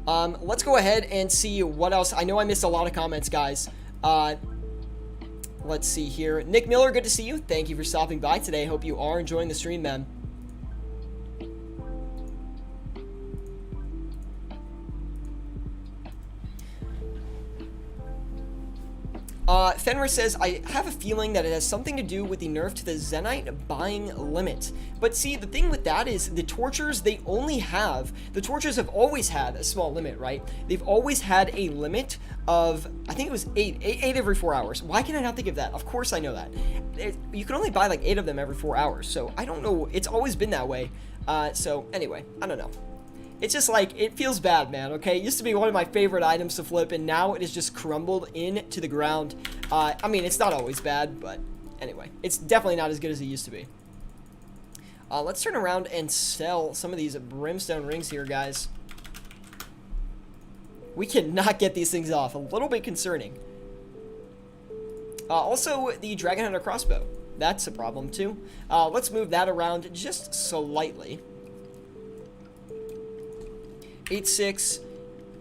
let's go ahead and see what else. I know I missed a lot of comments, guys. Let's see here. Nick Miller, good to see you. Thank you for stopping by today. Hope you are enjoying the stream, man. Fenrir says, I have a feeling that it has something to do with the nerf to the Zenite buying limit. But see, the thing with that is the tortures, the tortures have always had a small limit, right? They've always had a limit of, I think it was eight every 4 hours. Why can I not think of that? Of course I know that. You can only buy like 8 of them every 4 hours. So I don't know. It's always been that way. So anyway, I don't know. It's just like, it feels bad, man, okay? It used to be one of my favorite items to flip, and now it has just crumbled into the ground. I mean, it's not always bad, but anyway, it's definitely not as good as it used to be. Let's turn around and sell some of these brimstone rings here, guys. We cannot get these things off. A little bit concerning. Also, the Dragon Hunter crossbow. That's a problem, too. Let's move that around just slightly. 8.6,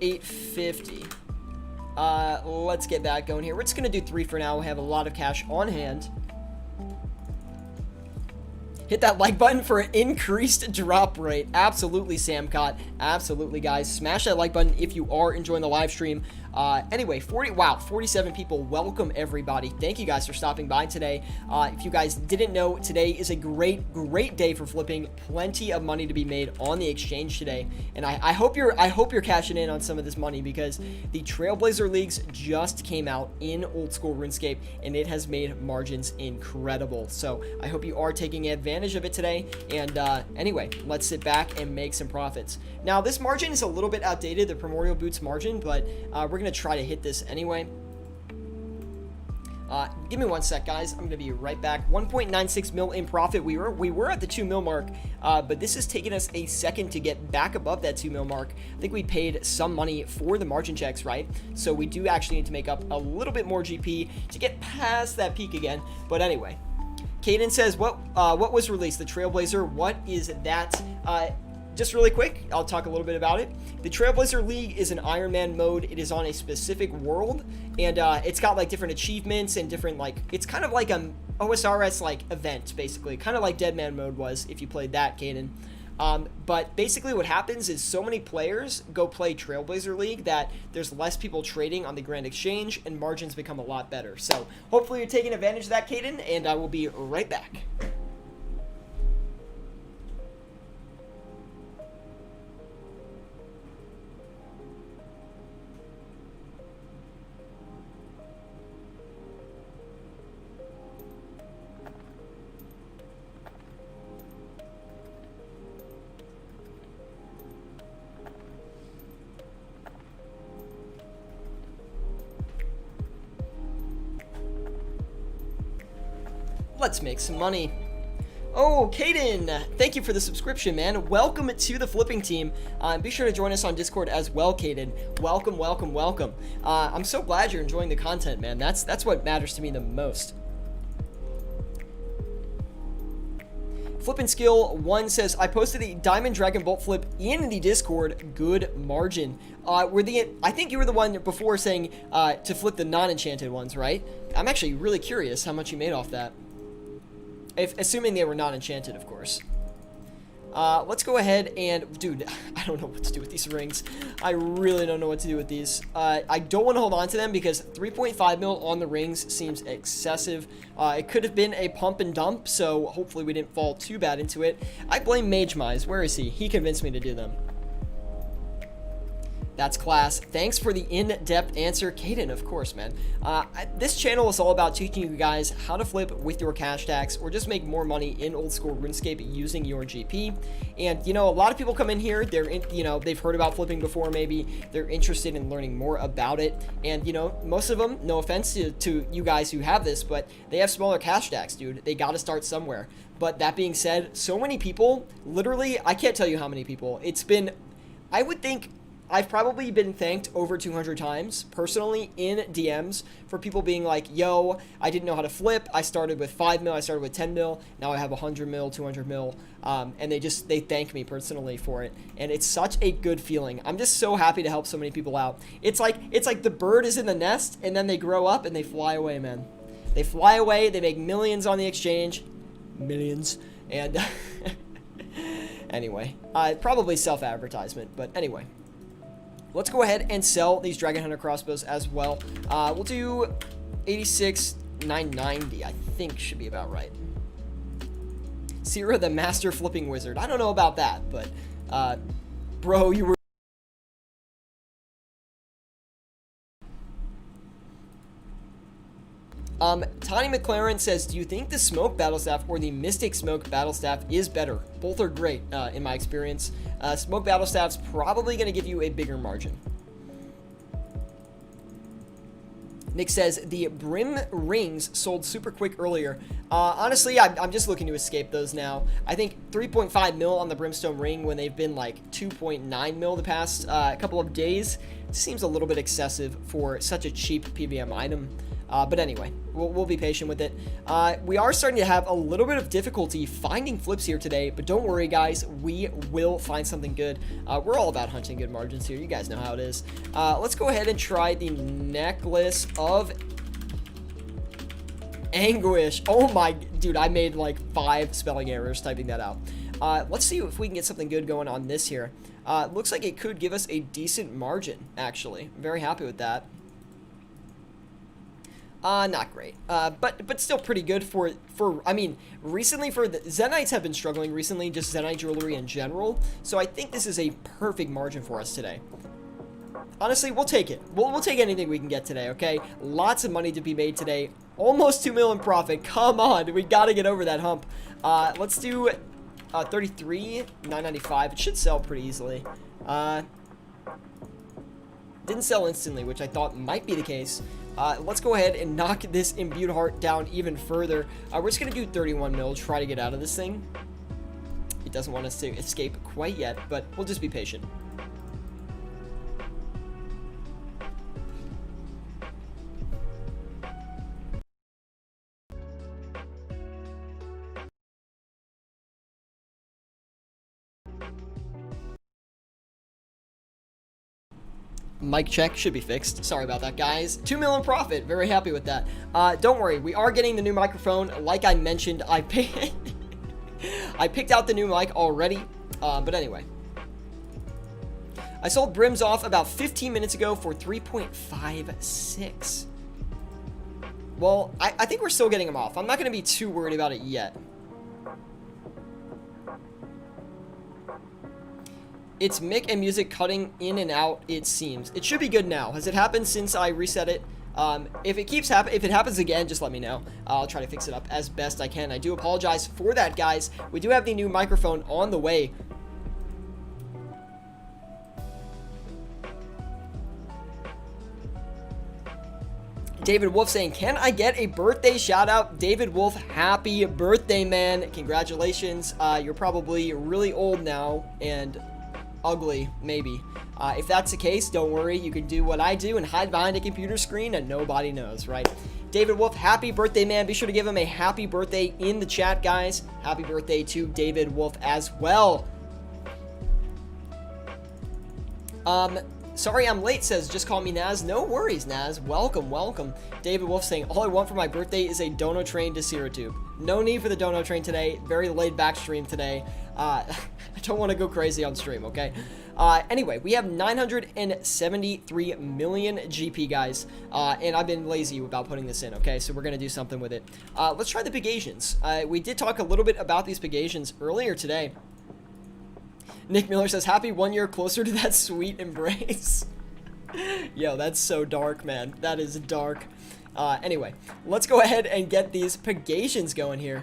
850. Let's get that going here. We're just gonna do 3 for now. We have a lot of cash on hand. Hit that like button for an increased drop rate. Absolutely, Samcott. Absolutely, guys. Smash that like button if you are enjoying the live stream. Anyway, 47 people. Welcome, everybody. Thank you guys for stopping by today. If you guys didn't know, today is a great day for flipping. Plenty of money to be made on the exchange today, and I hope you're cashing in on some of this money, because the Trailblazer Leagues just came out in old school RuneScape, and it has made margins incredible. So I hope you are taking advantage of it today. And anyway, let's sit back and make some profits. Now, this margin is a little bit outdated, the Primordial Boots margin, but we're going to try to hit this anyway. Give me one sec, guys. I'm going to be right back. 1.96 mil in profit. We were at the 2 mil mark, but this has taken us a second to get back above that 2 mil mark. I think we paid some money for the margin checks, right? So we do actually need to make up a little bit more GP to get past that peak again. But anyway, Caden says, what was released? The Trailblazer. What is that? Just really quick, I'll talk a little bit about it. The Trailblazer League is an Iron Man mode. It is on a specific world, and it's got like different achievements and different, like, it's kind of like an OSRS like event, basically, kind of like Dead Man mode was if you played that, Caden. But basically what happens is so many players go play Trailblazer League that there's less people trading on the Grand Exchange, and margins become a lot better. So hopefully you're taking advantage of that, Caden, and I will be right back. Let's make some money. Oh, Caden, thank you for the subscription, man. Welcome to the flipping team. Be sure to join us on Discord as well, Caden. Welcome, welcome, welcome. I'm so glad you're enjoying the content, man. That's what matters to me the most. Flippin' Skill 1 says, I posted the Diamond Dragon Bolt flip in the Discord. Good margin. I think you were the one before saying to flip the non-enchanted ones, right? I'm actually really curious how much you made off that. Assuming they were not enchanted, of course. Let's go ahead and, dude, I don't know what to do with these rings. I really don't know what to do with these. I don't want to hold on to them because 3.5 mil on the rings seems excessive. It could have been a pump and dump, so hopefully we didn't fall too bad into it. I blame Mage Mize. Where is he? He convinced me to do them. That's class. Thanks for the in-depth answer, Caden, of course, man. This channel is all about teaching you guys how to flip with your cash stacks or just make more money in old school RuneScape using your GP. And, you know, a lot of people come in here, they've heard about flipping before, maybe. They're interested in learning more about it. And, you know, most of them, no offense to you guys who have this, but they have smaller cash stacks, dude. They got to start somewhere. But that being said, so many people, literally, I can't tell you how many people. It's been, I would think, I've probably been thanked over 200 times personally in DMs for people being like, yo, I didn't know how to flip. I started with 5 mil. I started with 10 mil. Now I have 100 mil, 200 mil. And they thank me personally for it. And it's such a good feeling. I'm just so happy to help so many people out. It's like the bird is in the nest and then they grow up and they fly away, man. They fly away. They make millions on the exchange. Millions. And anyway, probably self-advertisement, but anyway. Let's go ahead and sell these Dragon Hunter crossbows as well. We'll do 86,990, I think should be about right. Sierra, the master flipping wizard. I don't know about that, but bro, you were... Tony McLaren says, do you think the Smoke Battle Staff or the Mystic Smoke Battle Staff is better? Both are great in my experience. Smoke Battle Staff's probably going to give you a bigger margin. Nick says, the Brim rings sold super quick earlier. Honestly, I'm just looking to escape those now. I think 3.5 mil on the Brimstone ring when they've been like 2.9 mil the past couple of days seems a little bit excessive for such a cheap PVM item. But anyway, we'll be patient with it. We are starting to have a little bit of difficulty finding flips here today, but don't worry, guys. We will find something good. We're all about hunting good margins here. You guys know how it is. Let's go ahead and try the Necklace of Anguish. Oh my, dude, I made like 5 spelling errors typing that out. Let's see if we can get something good going on this here. Looks like it could give us a decent margin, actually. I'm very happy with that. Not great. But still pretty good for, I mean, recently the Zenites have been struggling recently, just Zenite jewelry in general. So I think this is a perfect margin for us today. Honestly, we'll take it. We'll take anything we can get today, okay? Lots of money to be made today. Almost 2 million profit. Come on, we gotta get over that hump. Let's do 33,995. It should sell pretty easily. Didn't sell instantly, which I thought might be the case. Let's go ahead and knock this imbued heart down even further. We're just going to do 31 mil, try to get out of this thing. It doesn't want us to escape quite yet, but we'll just be patient. Mic check should be fixed. Sorry about that, guys. 2 million profit. Very happy with that. Don't worry, we are getting the new microphone. Like I mentioned, I picked out the new mic already. But anyway, I sold brims off about 15 minutes ago for 3.56. Well, I think we're still getting them off. I'm not going to be too worried about it yet. It's mic and music cutting in and out, it seems. It should be good now. Has it happened since I reset it? If it happens again, just let me know. I'll try to fix it up as best I can. I do apologize for that, guys. We do have the new microphone on the way. David Wolf saying, can I get a birthday shout out? David Wolf, happy birthday, man. Congratulations. You're probably really old now and ugly, maybe. If that's the case, don't worry. You can do what I do and hide behind a computer screen and nobody knows, right? David Wolf, happy birthday, man. Be sure to give him a happy birthday in the chat, guys. Happy birthday to David Wolf as well. Sorry I'm late, says just call me Naz. No worries, Naz. Welcome, welcome. David Wolf saying, all I want for my birthday is a dono train to SeroTube. No need for the dono train today. Very laid back stream today. I don't want to go crazy on stream, okay? Anyway, we have 973 million GP, guys. And I've been lazy about putting this in, okay? So we're going to do something with it. Let's try the big Asians. We did talk a little bit about these big Asians earlier today. Nick Miller says, happy 1 year closer to that sweet embrace. Yo, that's so dark, man. That is dark. Anyway, let's go ahead and get these Pegasians going here.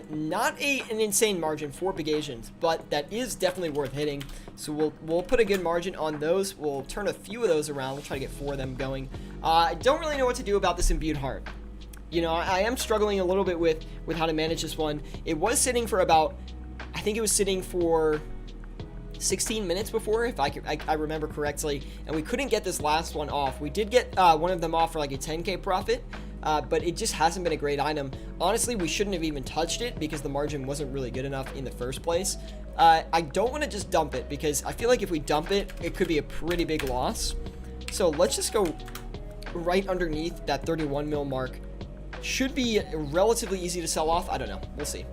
Not an insane margin for Pegasians, but that is definitely worth hitting. So we'll put a good margin on those. We'll turn a few of those around. We'll try to get 4 of them going. I don't really know what to do about this imbued heart. You know, I am struggling a little bit with how to manage this one. It was sitting for about, I think it was sitting for 16 minutes before, if I remember correctly, and we couldn't get this last one off. We did get one of them off for like a 10k profit, but it just hasn't been a great item. Honestly, we shouldn't have even touched it because the margin wasn't really good enough in the first place. I don't want to just dump it because I feel like if we dump it, it could be a pretty big loss. So let's just go right underneath that 31 mil mark. Should be relatively easy to sell off. I don't know. We'll see.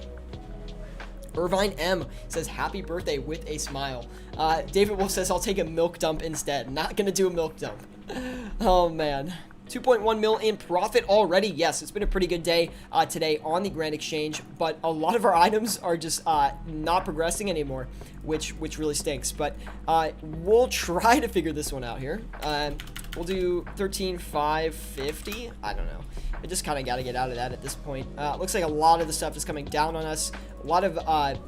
Irvine M says, happy birthday with a smile. David Wolf says, I'll take a milk dump instead. Not going to do a milk dump. Oh, man. 2.1 mil in profit already. Yes, it's been a pretty good day today on the Grand Exchange, but a lot of our items are just not progressing anymore, which really stinks. But we'll try to figure this one out here. We'll do 13,550. I don't know. I just kind of got to get out of that at this point. Looks like a lot of the stuff is coming down on us. A lot of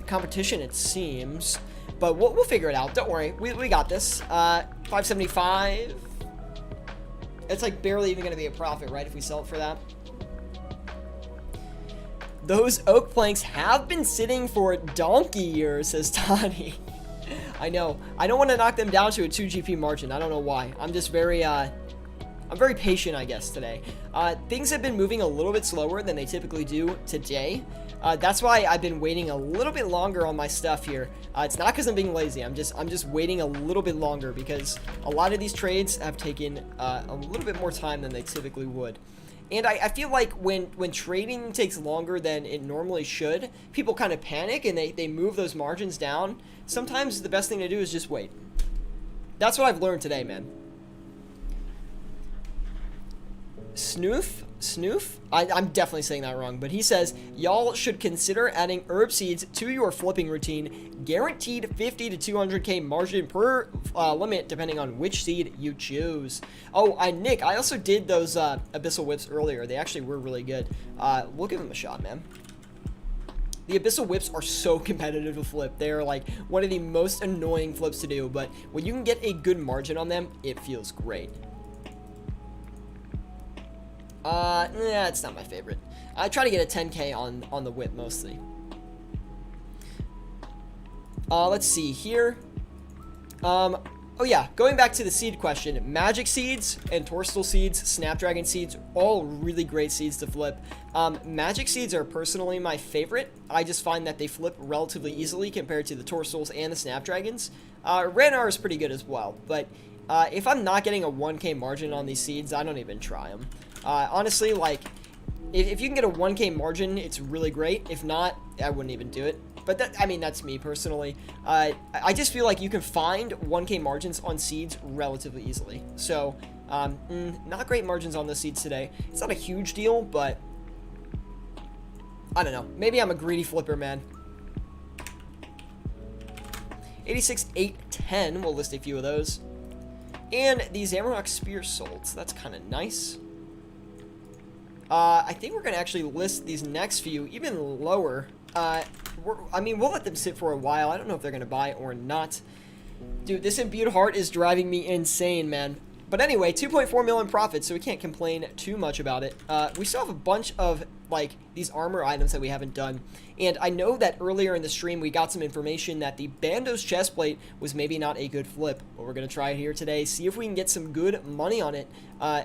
competition, it seems. But we'll figure it out. Don't worry. We got this. 575. It's like barely even going to be a profit, right, if we sell it for that. Those oak planks have been sitting for donkey years, says Tani. I know. I don't want to knock them down to a 2 GP margin. I don't know why. I'm just very... I'm very patient, I guess, today. Things have been moving a little bit slower than they typically do today. That's why I've been waiting a little bit longer on my stuff here. It's not because I'm being lazy. I'm just waiting a little bit longer because a lot of these trades have taken a little bit more time than they typically would. And I feel like when trading takes longer than it normally should, people kind of panic and they move those margins down. Sometimes the best thing to do is just wait. That's what I've learned today, man. Snoof? I'm definitely saying that wrong, but he says, y'all should consider adding herb seeds to your flipping routine. Guaranteed 50 to 200k margin per limit, depending on which seed you choose. Oh, Nick, I also did those Abyssal Whips earlier. They actually were really good. We'll give them a shot, man. The Abyssal Whips are so competitive to flip. They're like one of the most annoying flips to do, but when you can get a good margin on them, it feels great. Nah, it's not my favorite. I try to get a 10k on the whip mostly. Let's see here. Oh yeah, going back to the seed question, magic seeds and torstal seeds, snapdragon seeds, all really great seeds to flip. Magic seeds are personally my favorite. I just find that they flip relatively easily compared to the torstals and the snapdragons. Ranar is pretty good as well, but if I'm not getting a 1k margin on these seeds, I don't even try them. Honestly, like, if you can get a 1k margin, it's really great. If not, I wouldn't even do it. But that, I mean, that's me personally. I just feel like you can find 1k margins on seeds relatively easily. So, not great margins on those seeds today. It's not a huge deal, but I don't know. Maybe I'm a greedy flipper, man. 86, 8, 10. We'll list a few of those. And the Zamorak Spear sold, so that's kind of nice. I think we're going to actually list these next few even lower. I mean, we'll let them sit for a while. I don't know if they're going to buy or not. Dude, this imbued heart is driving me insane, man. But anyway, 2.4 million profits, so we can't complain too much about it. We still have a bunch of, like, these armor items that we haven't done. And I know that earlier in the stream we got some information that the Bandos chestplate was maybe not a good flip. But we're going to try it here today, see if we can get some good money on it.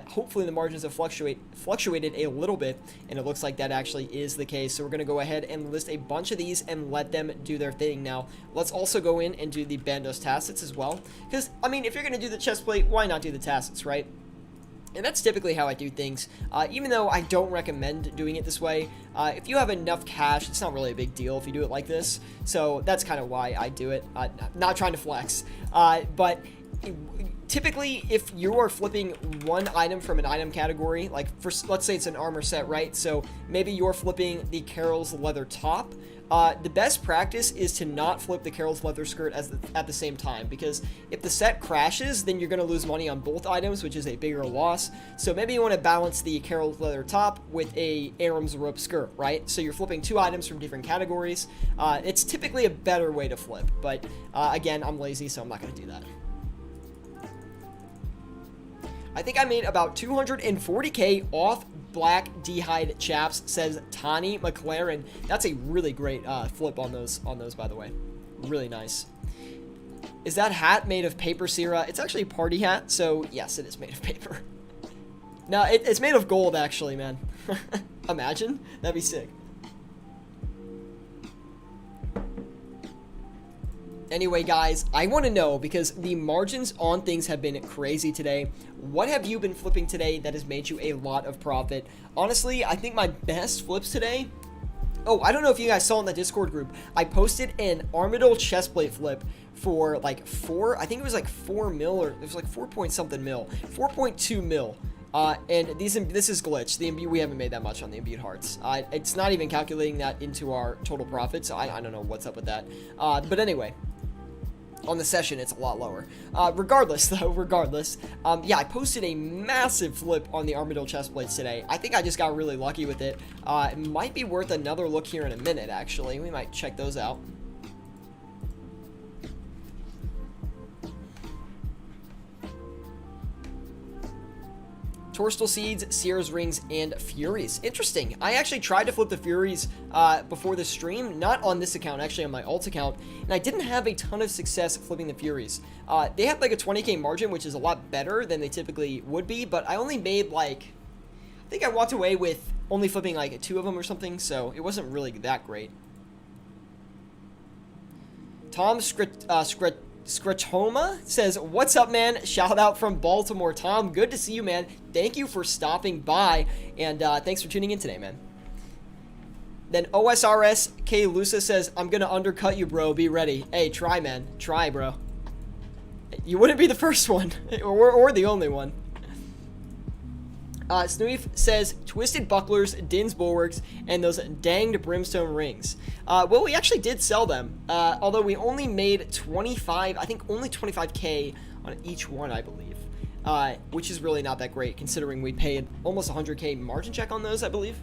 Hopefully the margins have fluctuated a little bit, and it looks like that actually is the case. So we're going to go ahead and list a bunch of these and let them do their thing. Now, let's also go in and do the Bandos tacits as well. Because, I mean, if you're going to do the chestplate, why not do the tacits, right? And that's typically how I do things, even though I don't recommend doing it this way. If you have enough cash, it's not really a big deal if you do it like this. So that's kind of why I do it. Not trying to flex. But typically, if you are flipping one item from an item category, like let's say it's an armor set, right? So maybe you're flipping the Carol's leather top. The best practice is to not flip the Carol's leather skirt at the same time, because if the set crashes, then you're going to lose money on both items, which is a bigger loss. So maybe you want to balance the Carol's leather top with a Aram's rope skirt, right? So you're flipping two items from different categories. It's typically a better way to flip, but again, I'm lazy, so I'm not going to do that. I think I made about 240k off Black D-Hide chaps, says Tani McLaren. That's a really great flip on those, by the way. Really nice. Is that hat made of paper, Sierra? It's actually a party hat, so yes, it is made of paper. No, it's made of gold, actually, man. Imagine. That'd be sick. Anyway, guys, I want to know, because the margins on things have been crazy today. What have you been flipping today that has made you a lot of profit? Honestly, I think my best flips today... Oh, I don't know if you guys saw in the Discord group. I posted an Armadillo chestplate flip for like I think it was like 4 mil, or it was like 4 point something mil. 4.2 mil. And this is glitch. We haven't made that much on the imbued hearts. It's not even calculating that into our total profit, so I don't know what's up with that. But anyway... On the session, it's a lot lower. Regardless, yeah, I posted a massive flip on the Armadillo chestplates today. I think I just got really lucky with it. It might be worth another look here in a minute, actually. We might check those out. Torstal Seeds, Sierra's Rings, and Furies. Interesting. I actually tried to flip the Furies before the stream, not on this account, actually on my alt account, and I didn't have a ton of success flipping the Furies. They had like a 20k margin, which is a lot better than they typically would be, but I only made like, I think I walked away with only flipping like 2 of them or something, so it wasn't really that great. Tom Scratoma says, what's up, man? Shout out from Baltimore. Tom, good to see you, man. Thank you for stopping by, and thanks for tuning in today, man. Then OSRS K Lusa says, I'm gonna undercut you, bro. Be ready. Hey, try, man. Try, bro. You wouldn't be the first one, or the only one. Snoeef says, twisted bucklers, Din's bulwarks, and those danged brimstone rings. Well, we actually did sell them, although we only made 25, I think only 25k on each one, I believe, which is really not that great, considering we paid almost 100k margin check on those, I believe.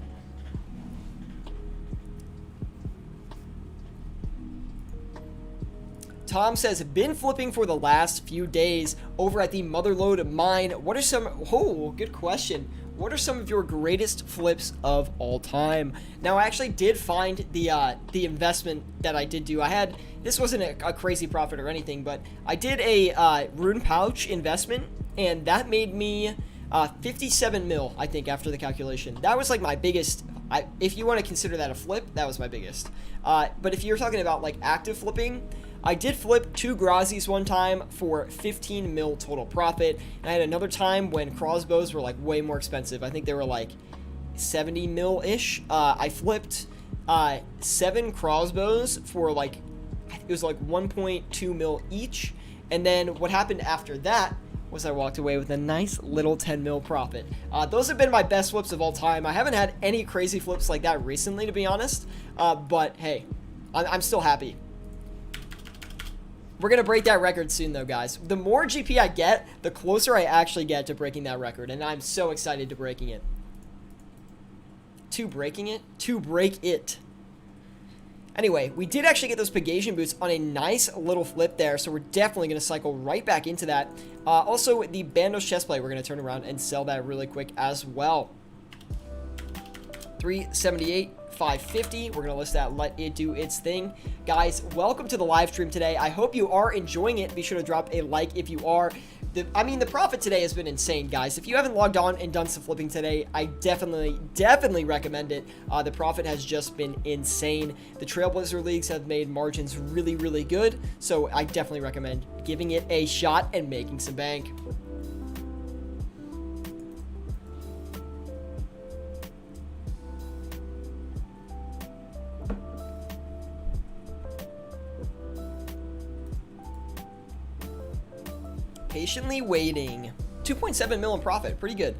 Tom says, been flipping for the last few days over at the Motherlode mine. What are some, oh, good question. What are some of your greatest flips of all time? Now, I actually did find the investment that I did do. This wasn't a crazy profit or anything, but I did a rune pouch investment, and that made me 57 mil, I think, after the calculation. That was like my biggest, if you want to consider that a flip, that was my biggest. But if you're talking about like active flipping, I did flip 2 Grazis one time for 15 mil total profit. And I had another time when crossbows were like way more expensive. I think they were like 70 mil-ish. I flipped 7 crossbows for like, it was like 1.2 mil each. And then what happened after that was I walked away with a nice little 10 mil profit. Those have been my best flips of all time. I haven't had any crazy flips like that recently, to be honest. But hey, I'm still happy. We're going to break that record soon, though, guys. The more GP I get, the closer I actually get to breaking that record, and I'm so excited to breaking it. To breaking it? To break it. Anyway, we did actually get those Pegasian boots on a nice little flip there, so we're definitely going to cycle right back into that. Also, the Bandos chestplate, we're going to turn around and sell that really quick as well. 378. 550. We're going to list that, let it do its thing. Guys, welcome to the live stream today. I hope you are enjoying it. Be sure to drop a like if you are. The profit today has been insane, guys. If you haven't logged on and done some flipping today, I definitely recommend it. The profit has just been insane. The Trailblazer leagues have made margins really, really good, so I definitely recommend giving it a shot and making some bank. Patiently waiting. 2.7 mil in profit. Pretty good.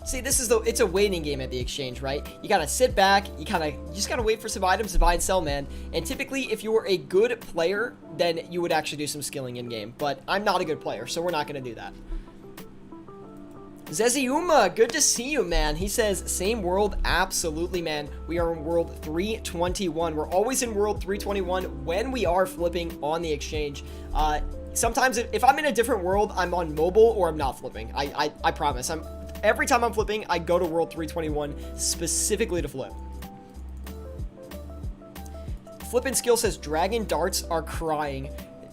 See, it's a waiting game at the exchange, right? You gotta sit back, you just gotta wait for some items to buy and sell, man. And typically, if you were a good player, then you would actually do some skilling in game. But I'm not a good player, so we're not gonna do that. Zeziuma, good to see you, man. He says, same world. Absolutely, man. We are in world 321. We're always in world 321 when we are flipping on the exchange. Sometimes if I'm in a different world, I'm on mobile or I'm not flipping. I promise. Every time I'm flipping, I go to world 321 specifically to flip. Flippin' skill says, dragon darts are crying.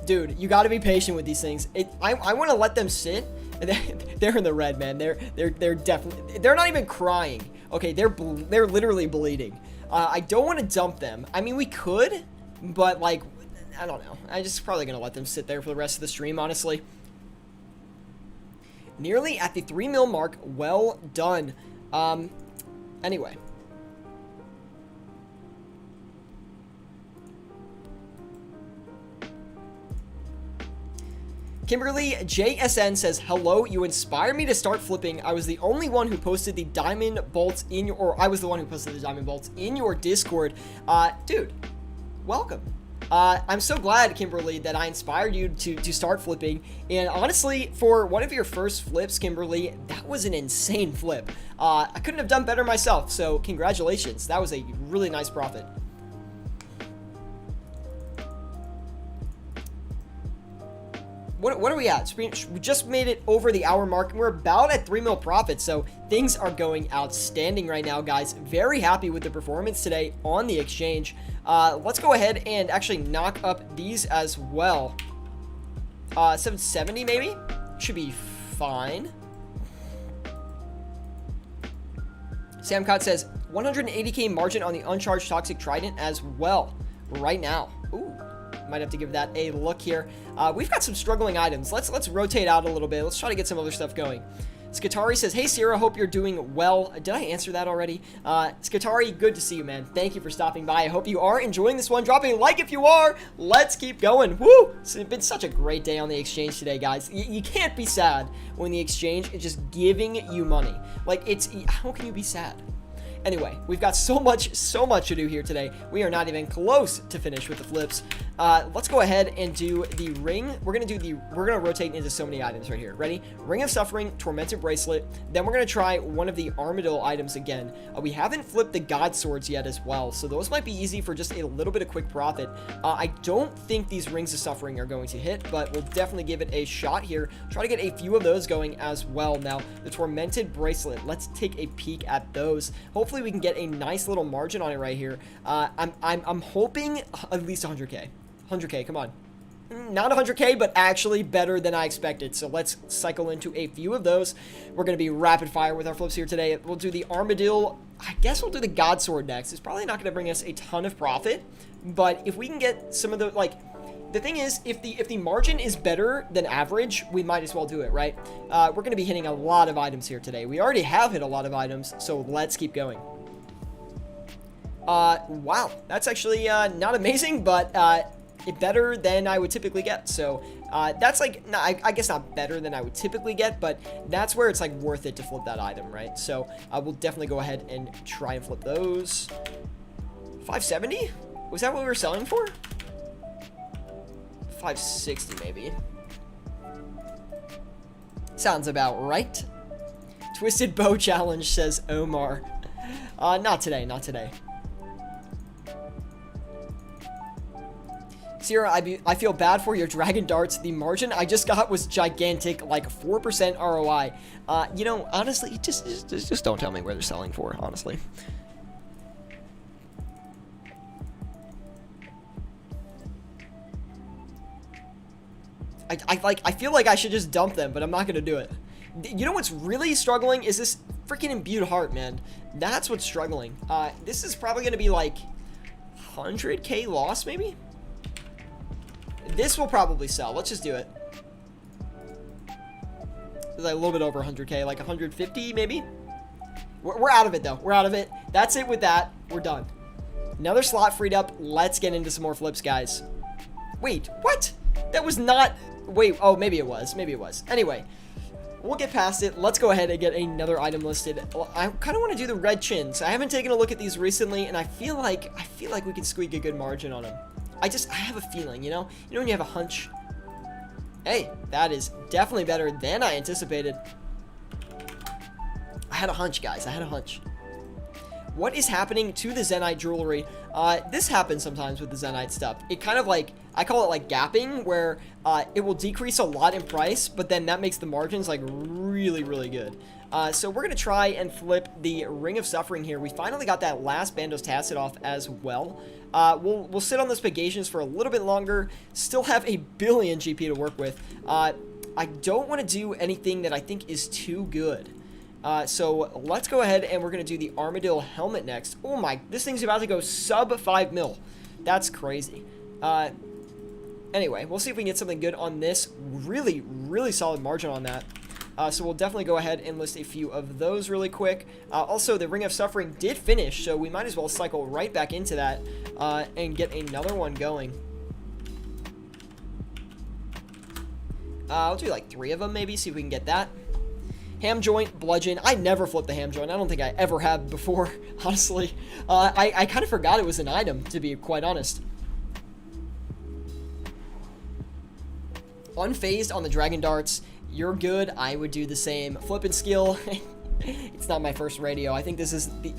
Dude, you got to be patient with these things. I want to let them sit. They're in the red, man. They're definitely, they're not even crying. Okay, they're literally bleeding. I don't want to dump them. I mean, we could, but like, I don't know. I'm just probably gonna let them sit there for the rest of the stream, honestly. Nearly at the 3 mil mark. Well done. Anyway. Kimberly JSN says, hello, you inspire me to start flipping. I was the only one who posted the diamond bolts in your, or I was the one who posted the diamond bolts in your Discord. Dude, welcome. I'm so glad, Kimberly, that I inspired you to start flipping. And honestly, for one of your first flips, Kimberly, that was an insane flip. I couldn't have done better myself, so congratulations. That was a really nice profit. What are we at? We just made it over the hour mark, and we're about at 3 mil profit, so things are going outstanding right now, guys. Very happy with the performance today on the exchange. Let's go ahead and actually knock up these as well. 770 maybe? should be fine. Sam Cott says 180k margin on the uncharged Toxic Trident as well right now. Ooh, might have to give that a look here. We've got some struggling items. Let's rotate out a little bit. Let's try to get some other stuff going. Skatari says, hey, Sierra, hope you're doing well. Did I answer that already? Skatari, good to see you, man. Thank you for stopping by. I hope you are enjoying this one. Drop a like if you are. Let's keep going. Woo! It's been such a great day on the exchange today, guys. You can't be sad when the exchange is just giving you money. Like, how can you be sad? Anyway, we've got so much to do here today. We are not even close to finish with the flips. Let's go ahead and do the ring. We're gonna rotate into so many items right here. Ready? Ring of Suffering, Tormented Bracelet. Then we're gonna try one of the Armadillo items again. We haven't flipped the God Swords yet as well, so those might be easy for just a little bit of quick profit. I don't think these Rings of Suffering are going to hit, but we'll definitely give it a shot here. Try to get a few of those going as well. Now, the Tormented Bracelet. Let's take a peek at those. Hopefully we can get a nice little margin on it right here. I'm hoping at least 100k. 100k, come on. Not 100k, but actually better than I expected. So let's cycle into a few of those. We're going to be rapid fire with our flips here today. We'll do the Armadillo. I guess we'll do the God Sword next. It's probably not going to bring us a ton of profit, but if we can get some of the, like, the thing is, if the margin is better than average, we might as well do it, right? We're going to be hitting a lot of items here today. We already have hit a lot of items, so let's keep going. Wow, that's actually not amazing, but better than I would typically get. So that's like, I guess not better than I would typically get, but that's where it's like worth it to flip that item, right? So we'll definitely go ahead and try and flip those. 570? Was that what we were selling for? 560 maybe. Sounds about right. Twisted Bow Challenge, says Omar. Not today, not today. Sierra, I feel bad for your Dragon Darts. The margin I just got was gigantic, like 4% ROI. You know, honestly, just don't tell me where they're selling for, honestly. I feel like I should just dump them, but I'm not gonna do it. You know what's really struggling is this freaking Imbued Heart, man. That's what's struggling. This is probably gonna be like 100k loss, maybe? This will probably sell. Let's just do it. It's like a little bit over 100k, like 150 maybe? We're out of it, though. We're out of it. That's it with that. We're done. Another slot freed up. Let's get into some more flips, guys. Wait, what? That was not... Wait, oh, maybe it was. Maybe it was. Anyway, we'll get past it. Let's go ahead and get another item listed. I kind of want to do the red chins. I haven't taken a look at these recently, and I feel like we can squeak a good margin on them. I have a feeling, you know? You know when you have a hunch? Hey, that is definitely better than I anticipated. I had a hunch, guys. I had a hunch. What is happening to the Zenyte jewelry? This happens sometimes with the Zenyte stuff. It kind of like, I call it like gapping, where it will decrease a lot in price, but then that makes the margins like really, really good. So we're going to try and flip the Ring of Suffering here. We finally got that last Bandos Tacit off as well. We'll sit on the Spagations for a little bit longer. Still have a billion GP to work with. I don't want to do anything that I think is too good. So let's go ahead and we're going to do the Armadillo Helmet next. Oh my, this thing's about to go sub 5 mil. That's crazy. Anyway, we'll see if we can get something good on this. Really, really solid margin on that. So we'll definitely go ahead and list a few of those really quick. Also, the Ring of Suffering did finish, so we might as well cycle right back into that and get another one going. I'll do like 3 of them maybe, see if we can get that. Ham Joint, Bludgeon. I never flipped the Ham Joint. I don't think I ever have before, honestly. I kind of forgot it was an item, to be quite honest. Unfazed on the Dragon Darts. You're good. I would do the same. Flip and skill. It's not my first radio. I think this is the...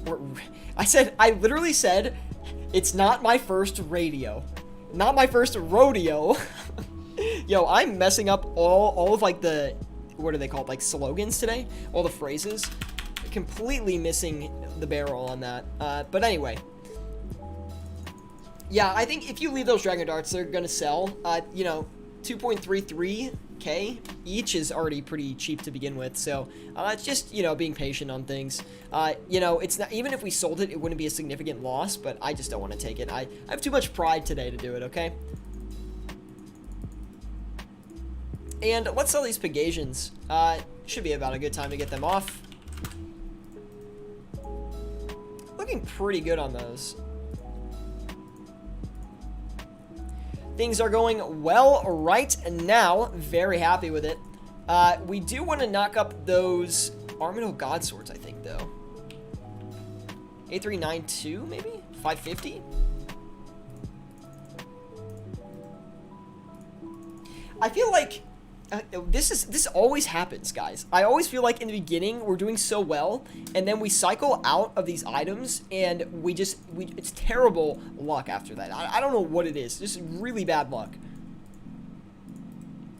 I literally said, it's not my first radio. Not my first rodeo. Yo, I'm messing up all of like the... What are they called? Like slogans today? All the phrases. Completely missing the barrel on that. But anyway. Yeah, I think if you leave those Dragon Darts, they're going to sell. You know, 2.33k each is already pretty cheap to begin with, so it's just, you know, being patient on things. You know, it's not, even if we sold it, it wouldn't be a significant loss, but I just don't want to take it. I have too much pride today to do it, okay? And let's sell these Pegasians. Should be about a good time to get them off. Looking pretty good on those. Things are going well right now. Very happy with it. We do want to knock up those Armado God Swords, I think, though. A392, maybe? 550? I feel like this always happens, guys. I always feel like in the beginning we're doing so well, and then we cycle out of these items, and it's terrible luck after that. I don't know what it is. Just really bad luck.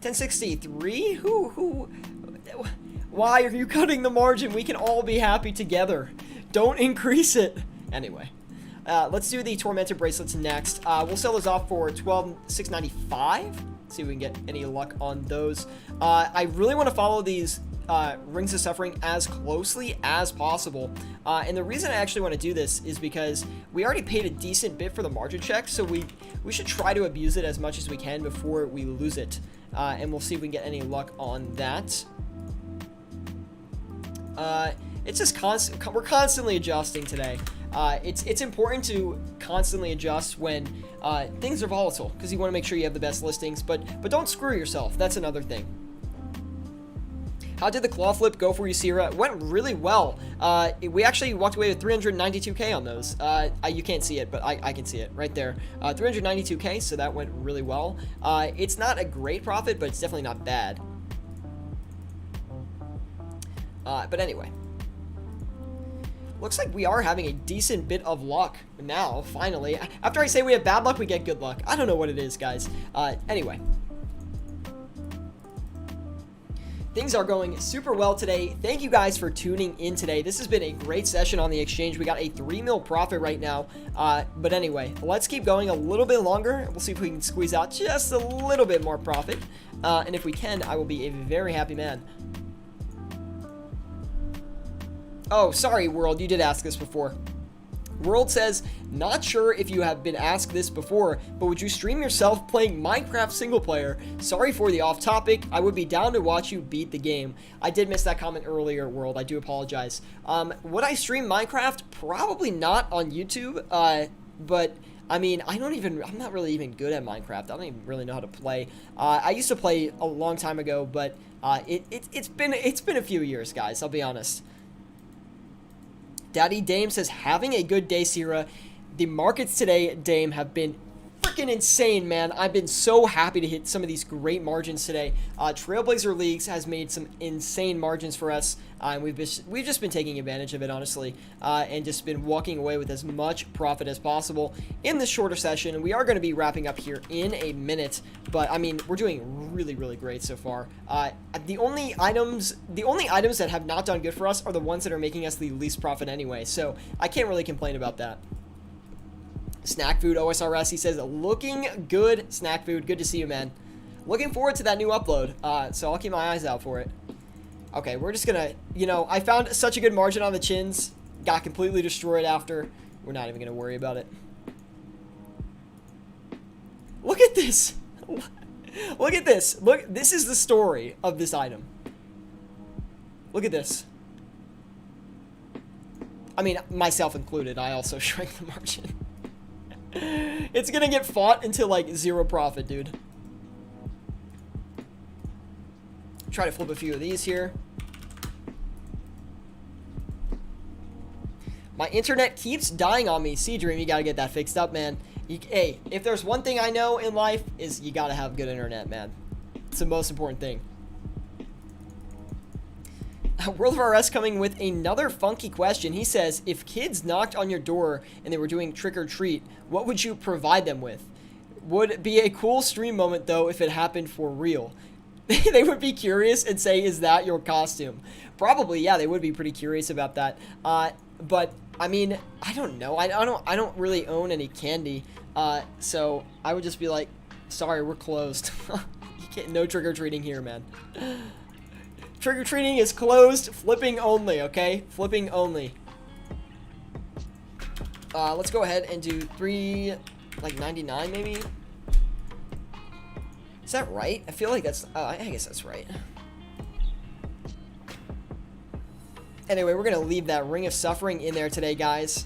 1063? Who? Why are you cutting the margin? We can all be happy together. Don't increase it. Anyway. Let's do the Tormented Bracelets next. We'll sell those off for $12,695. See if we can get any luck on those. I really want to follow these Rings of Suffering as closely as possible. And the reason I actually want to do this is because we already paid a decent bit for the margin check, so we should try to abuse it as much as we can before we lose it. And we'll see if we can get any luck on that. It's just we're constantly adjusting today. It's important to constantly adjust when things are volatile, because you want to make sure you have the best listings, but don't screw yourself. That's another thing. How did the claw flip go for you, Sierra? It went really well. We actually walked away with 392k on those. You can't see it, but I can see it right there. 392k, so that went really well. It's not a great profit, but it's definitely not bad. But anyway. Looks like we are having a decent bit of luck now, finally. After I say we have bad luck, we get good luck. I don't know what it is, guys. Anyway. Things are going super well today. Thank you guys for tuning in today. This has been a great session on the exchange. We got a 3 mil profit right now. But anyway, let's keep going a little bit longer. We'll see if we can squeeze out just a little bit more profit. And if we can, I will be a very happy man. Oh, sorry, World, you did ask this before. World says, not sure if you have been asked this before, but would you stream yourself playing Minecraft single player? Sorry for the off topic. I would be down to watch you beat the game. I did miss that comment earlier, World. I do apologize. Would I stream Minecraft? Probably not on YouTube, but I mean, I'm not really even good at Minecraft. I don't even really know how to play. I used to play a long time ago, but it's been a few years, guys. I'll be honest. Daddy Dame says, having a good day, Sierra. The markets today, Dame, have been freaking insane, man. I've been so happy to hit some of these great margins today. Trailblazer Leagues has made some insane margins for us. And we've just been taking advantage of it, honestly, and just been walking away with as much profit as possible in this shorter session. And we are going to be wrapping up here in a minute, but I mean, we're doing really, really great so far. The only items that have not done good for us are the ones that are making us the least profit anyway. So I can't really complain about that. Snack Food OSRS, he says, looking good, Snack Food. Good to see you, man. Looking forward to that new upload. So I'll keep my eyes out for it. Okay, we're just gonna, I found such a good margin on the chins. Got completely destroyed after. We're not even gonna worry about it. Look at this. Look at this. Look, this is the story of this item. Look at this. I mean, myself included, I also shrank the margin. It's gonna get fought into like 0 profit, dude. Try to flip a few of these here. My internet keeps dying on me. Dream, you gotta get that fixed up, man. Hey, if there's one thing I know in life, is you gotta have good internet, man. It's the most important thing. World of RS coming with another funky question. He says, if kids knocked on your door and they were doing trick or treat, what would you provide them with? Would be a cool stream moment, though, if it happened for real. They would be curious and say, is that your costume? Probably, yeah, they would be pretty curious about that. But I mean, I don't know. I don't really own any candy. So I would just be like, sorry, we're closed. No trick-or-treating here, man. Trick-or-treating is closed. Flipping only, okay? Flipping only. Let's go ahead and do 3.99 maybe. Is that right? I feel like that's, I guess that's right. Anyway, we're gonna leave that Ring of Suffering in there today, guys.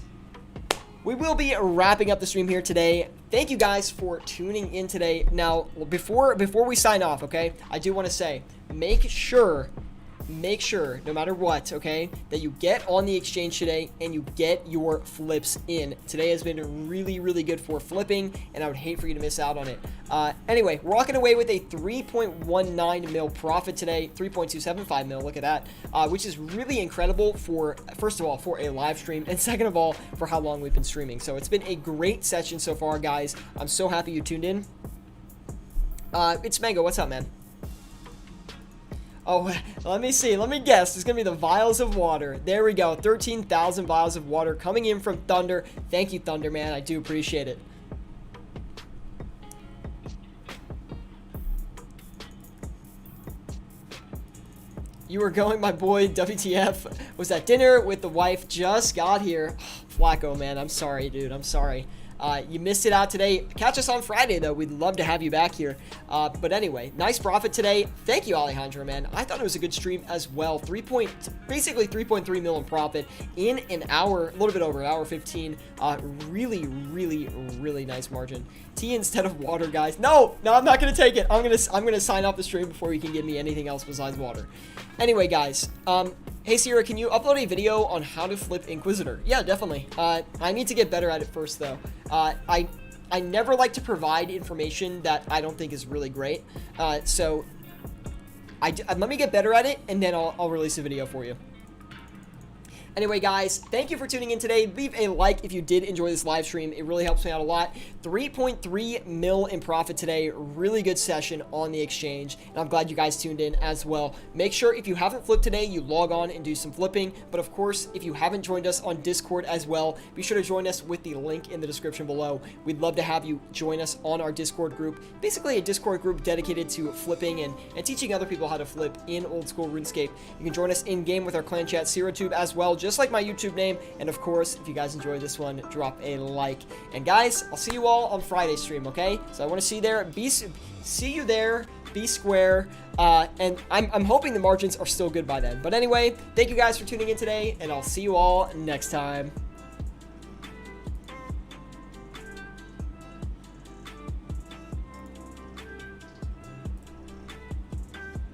We will be wrapping up the stream here today. Thank you guys for tuning in today. Now, before we sign off, okay, I do want to say, make sure, no matter what, okay, that you get on the exchange today and you get your flips in. Today has been really, really good for flipping, and I would hate for you to miss out on it. Anyway, we're walking away with a 3.19 mil profit today, 3.275 mil, look at that, which is really incredible for, first of all, for a live stream, and second of all, for how long we've been streaming. So it's been a great session so far, guys. I'm so happy you tuned in. It's Mango, what's up, man? Oh, let me see. Let me guess. It's going to be the vials of water. There we go. 13,000 vials of water coming in from Thunder. Thank you, Thunder, man. I do appreciate it. You were going, my boy. WTF. Was at dinner with the wife. Just got here. Flacco, man. I'm sorry, dude. I'm sorry. You missed it out today. Catch us on Friday, though. We'd love to have you back here. But anyway, nice profit today. Thank you, Alejandro, man. I thought it was a good stream as well. Basically 3.3 mil in profit in an hour, a little bit over an hour 15. Really, really, really nice margin. Tea instead of water, guys. No, I'm not gonna take it. I'm gonna sign off the stream before you can give me anything else besides water. Anyway, guys. Hey, Sierra, can you upload a video on how to flip Inquisitor? Yeah, definitely. I need to get better at it first, though. I never like to provide information that I don't think is really great. So let me get better at it, and then I'll release a video for you. Anyway, guys, thank you for tuning in today. Leave a like if you did enjoy this live stream. It really helps me out a lot. 3.3 mil in profit today. Really good session on the exchange, and I'm glad you guys tuned in as well. Make sure if you haven't flipped today, you log on and do some flipping. But of course, if you haven't joined us on Discord as well, be sure to join us with the link in the description below. We'd love to have you join us on our Discord group. Basically, a Discord group dedicated to flipping and teaching other people how to flip in old school RuneScape. You can join us in game with our clan chat, SeroTube, as well, just like my YouTube name. And of course, if you guys enjoyed this one, drop a like. And guys, I'll see you all on Friday stream, okay? So I want to see you there. Be square. And I'm hoping the margins are still good by then. But anyway, thank you guys for tuning in today, and I'll see you all next time.